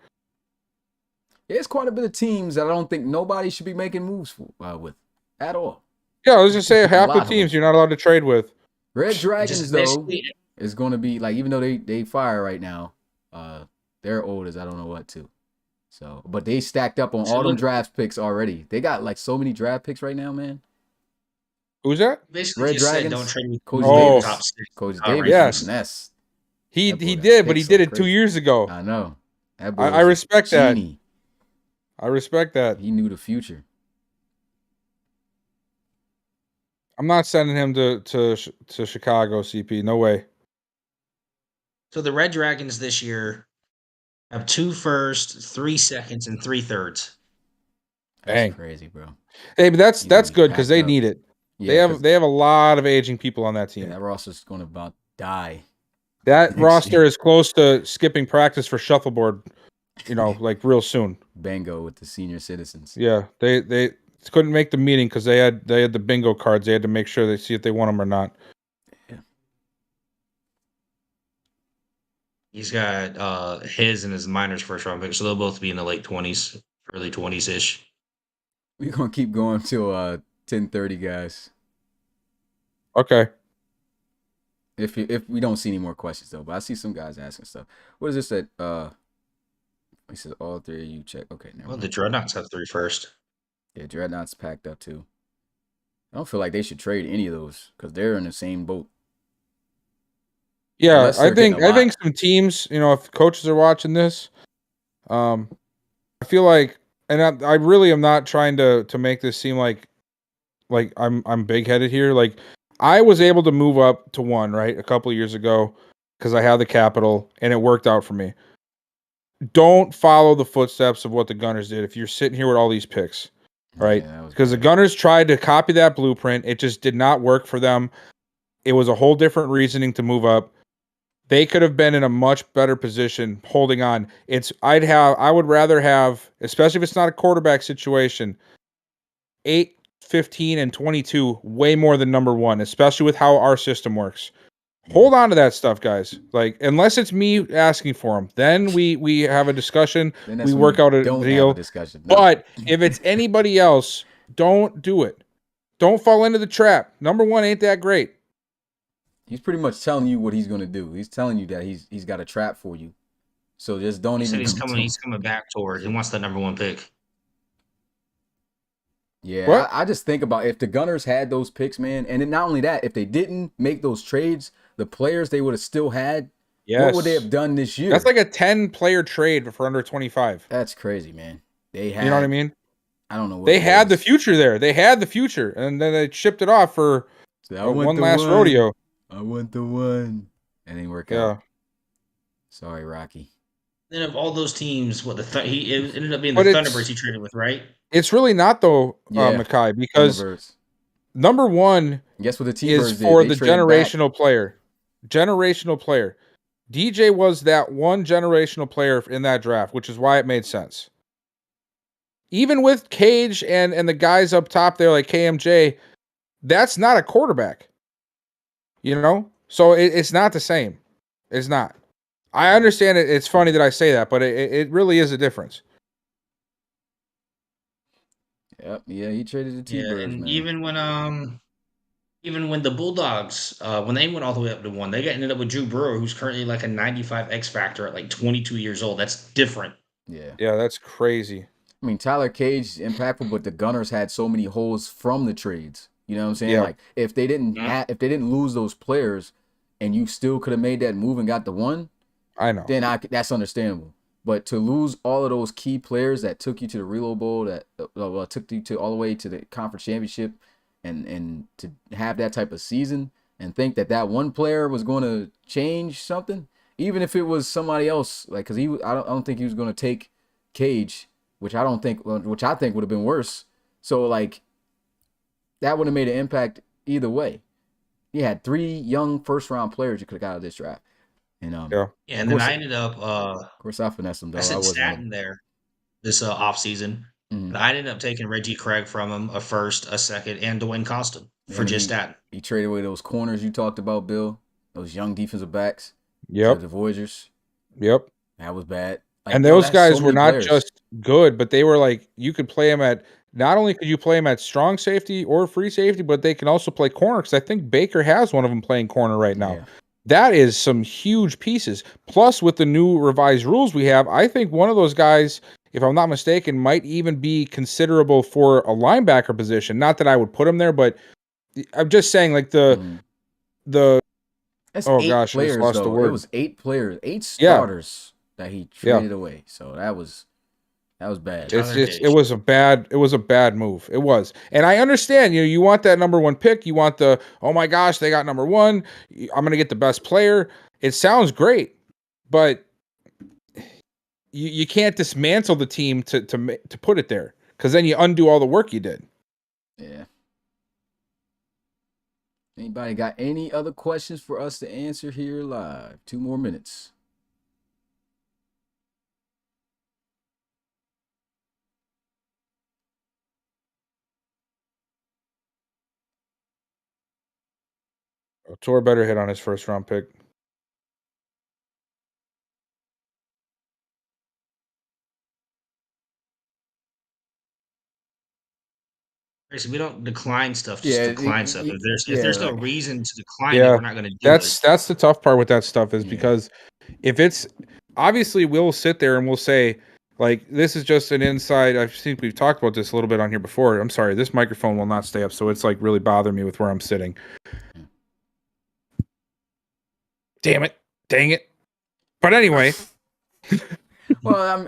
There's quite a bit of teams that I don't think nobody should be making moves for, with at all. Yeah, I was just saying half A the lot of teams them. you're not allowed to trade with. Red Dragons Just though basically, is going to be like, even though they fire right now, they're old as I don't know what too. So, but they stacked up on So all them look- draft picks already. They got like so many draft picks right now, man. Who's that? basically Red just Dragons, said don't trade with Coach Davis. top 6. Coach power Davis, Yes. is finesse. He That boy he got did, but he picks did like it 2 crazy. years ago. I know. That boy I was a respect that. genie. I respect that. He knew the future. I'm not sending him to Chicago, CP. No way. So the Red Dragons this year have 2 firsts, 3 seconds, and 3 thirds. That's Dang. crazy, bro. Hey, but that's You gonna be good because they packed up. need it. Yeah, They have a lot of aging people on that team. that roster's going to about die. That Next roster year. is close to skipping practice for shuffleboard, like real soon. Bingo with the senior citizens. Yeah, they couldn't make the meeting because they had the bingo cards. They had to make sure they see if they want them or not. He's got his and his minors first round pick, so they'll both be in the late 20s, early 20s ish. We're going to keep going till 10:30, guys. Okay. If we don't see any more questions though, but I see some guys asking stuff. What is this that he says all three of you check. Okay, never Well, mind. the Dreadnoughts have 3 first. Yeah, Dreadnought's packed up too. I don't feel like they should trade any of those because they're in the same boat. Yeah, Unless they're getting a I lot. think some teams, if coaches are watching this, I feel like, and I really am not trying to make this seem like I'm big headed here. Like I was able to move up to 1 right a couple of years ago because I had the capital and it worked out for me. Don't follow the footsteps of what the Gunners did if you're sitting here with all these picks, right? Yeah, that was Because the bad. Gunners tried to copy that blueprint. It just did not work for them. It was a whole different reasoning to move up. They could have been in a much better position holding on. I would rather have, especially if it's not a quarterback situation, 8, 15, and 22 way more than number 1, especially with how our system works. Hold on to that stuff, guys. Like, unless it's me asking for them, then we have a discussion. Then that's We when work we out a don't deal. have a discussion. No. But if it's anybody else, don't do it. Don't fall into the trap. Number 1 ain't that great. He's pretty much telling you what he's gonna do. He's telling you that he's got a trap for you. So just don't He said even. he's coming back toward. He wants the number 1 pick. Yeah, What? I just think about if the Gunners had those picks, man, and then not only that, if they didn't make those trades, the players they would have still had. Yes. What would they have done this year? That's like a 10-player trade for under 25. That's crazy, man. They had. You know what I mean? I don't know. What They it had the was. future there. They had the future, and then they shipped it off for So I want one the last one. rodeo. I want the one. And didn't work Yeah. out. Sorry, Rocky. Then of all those teams, it ended up being But the it's- Thunderbirds he traded with, right? It's really not though, Yeah. Mackay, because Thunderbirds. number 1 Guess what the T-Birds is did? for They the traded back. generational player. Generational player. DJ was that one generational player in that draft, which is why it made sense. Even with Cage and the guys up top there like KMJ, that's not a quarterback. So it's not the same. It's not. I understand it. It's funny that I say that, but it really is a difference. Yep. Yeah, he traded the T-Birds, and man. even when the Bulldogs, when they went all the way up to 1, they ended up with Drew Brewer, who's currently like a 95 X factor at like 22 years old. That's different. Yeah. Yeah, that's crazy. I mean, Tyler Cage is impactful, but the Gunners had so many holes from the trades. You know what I'm saying? Yeah. Like if they didn't Yeah. if they didn't lose those players, and you still could have made that move and got the one, I know. then that's understandable. But to lose all of those key players that took you to the Relo Bowl, that took you to all the way to the conference championship, and to have that type of season, and think that one player was going to change something, even if it was somebody else, like because I don't think he was going to take Cage, which I think would have been worse. So like that would have made an impact either way. You had 3 young first round players you could have got out of this draft. And Yeah. Yeah, and then I ended up of course, I finessed him I though. I said wasn't gonna. Staten there this off season, Mhm. but I ended up taking Reggie Craig from him, a first, a second, and Dwayne Constant for And just Staten. he traded away those corners you talked about, Bill. Those young defensive backs to Yep. the Voyagers. Yep. That was bad. Like, And yo, those that's so guys were many not players. just good, but they were like you could play them at. Not only could you play them at strong safety or free safety, but they can also play corner. Because I think Baker has one of them playing corner right now. Yeah. That is some huge pieces. Plus, with the new revised rules we have, I think one of those guys, if I'm not mistaken, might even be considerable for a linebacker position. Not that I would put him there, but I'm just saying, like Mhm. the That's oh 8 gosh, I just players lost the though. It word. was 8 players, 8 Yeah, starters that he yeah. traded away. So that was bad. It's Tyler just Gage. it was a bad move. It was. And I understand, you want that number 1 pick, you want the oh my gosh, they got number 1. I'm going to get the best player. It sounds great, but you can't dismantle the team to put it there cuz then you undo all the work you did. Yeah. Anybody got any other questions for us to answer here live? 2 more minutes. Tor better hit on his first round pick. Basically, we don't decline stuff, just Yeah, decline stuff. If yeah, there's no like, reason to decline it, Yeah. we're not going to do it. That's the tough part with that stuff is Yeah. because if it's obviously we'll sit there and we'll say like this is just an inside. I think we've talked about this a little bit on here before. I'm sorry, this microphone will not stay up, so it's like really bothering me with where I'm sitting. Damn it. Dang it. But anyway. Well,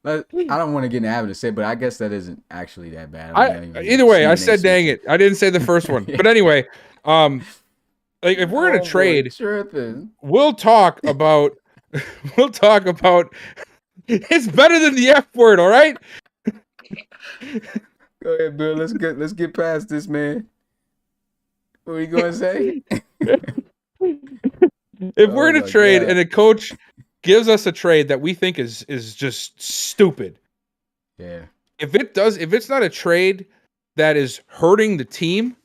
I don't want to get in the habit of say, but I guess that isn't actually that bad. I mean, Either way, I CNA said dang switching. it. I didn't say the first one. But anyway, like if we're gonna trade, tripping. we'll talk about it's better than the F word, all right? Go ahead, Bill. Let's get past this, man. What are you gonna say? If we're gonna my trade God. and a coach gives us a trade that we think is just stupid. Yeah. If it's not a trade that is hurting the team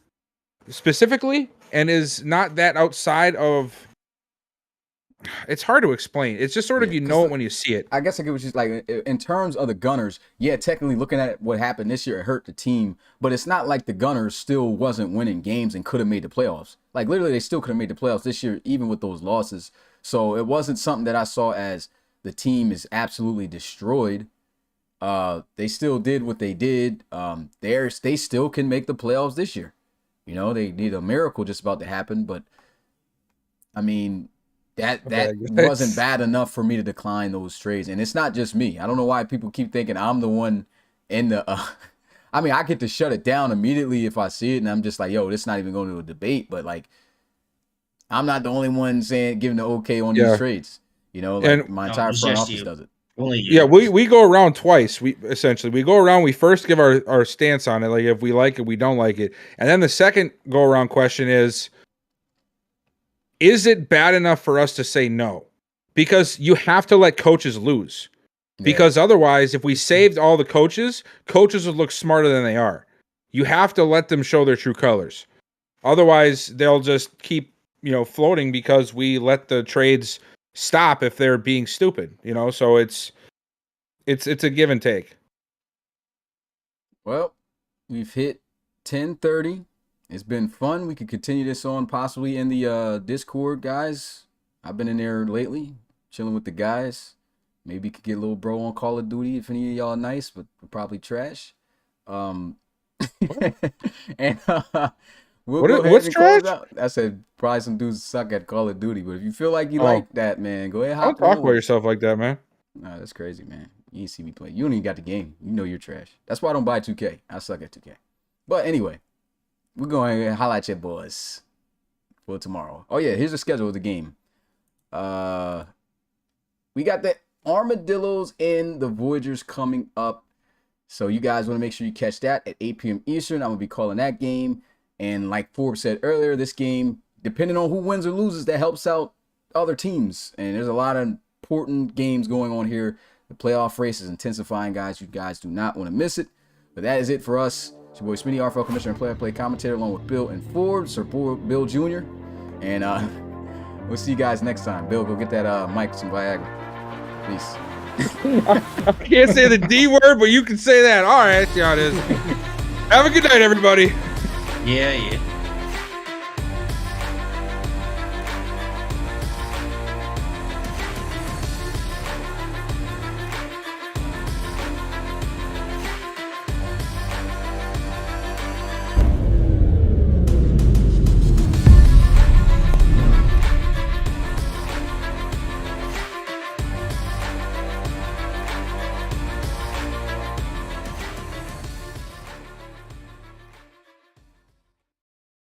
specifically and is not that outside of it's hard to explain. It's just sort of Yeah, it when you see it. I guess I get what you're like in terms of the Gunners. Yeah, technically looking at what happened this year, it hurt the team, but it's not like the Gunners still wasn't winning games and could have made the playoffs. Like literally, they still could have made the playoffs this year, even with those losses. So it wasn't something that I saw as the team is absolutely destroyed. They still did what they did. They still can make the playoffs this year. They need a miracle just about to happen, but I mean. That wasn't bad enough for me to decline those trades. And it's not just me. I don't know why people keep thinking I'm the one in the I mean, I get to shut it down immediately if I see it and I'm just like, yo, this is not even going to a debate, but like I'm not the only one giving the okay on these trades. And my entire it's front just office you. does it. Only you. Yeah, we go around twice. We go around, we first give our stance on it, like if we like it, we don't like it. And then the second go around question is it bad enough for us to say no? Because you have to let coaches lose. Because otherwise, if we saved all the coaches would look smarter than they are. You have to let them show their true colors. Otherwise, they'll just keep, floating because we let the trades stop if they're being stupid, So it's a give and take. Well, we've hit 10:30. It's been fun. We could continue this on possibly in the Discord, guys. I've been in there lately, chilling with the guys. Maybe could get a little bro on Call of Duty if any of y'all are nice, but we're probably trash. And we'll go ahead What's and close trash? out. I said probably some dudes suck at Call of Duty, but if you feel like you like that, man, go ahead. Don't talk about yourself like that, man. Nah, that's crazy, man. You ain't see me play. You don't even got the game. You know you're trash. That's why I don't buy 2K. I suck at 2K. But anyway, we're going to highlight your boys for tomorrow. Oh yeah, here's the schedule of the game. We got the Armadillos and the Voyagers coming up. So you guys want to make sure you catch that at 8 p.m. Eastern. I'm going to be calling that game. And like Forbes said earlier, this game, depending on who wins or loses, that helps out other teams. And there's a lot of important games going on here. The playoff race is intensifying, guys. You guys do not want to miss it. But that is it for us. It's your boy Smitty, RFL Commissioner and Play-by-Play Commentator, along with Bill and Ford, Sir Bill Jr. And we'll see you guys next time. Bill, go get that mic some Viagra. Peace. I can't say the D word, but you can say that. All right, that's how it is. Have a good night, everybody. Yeah.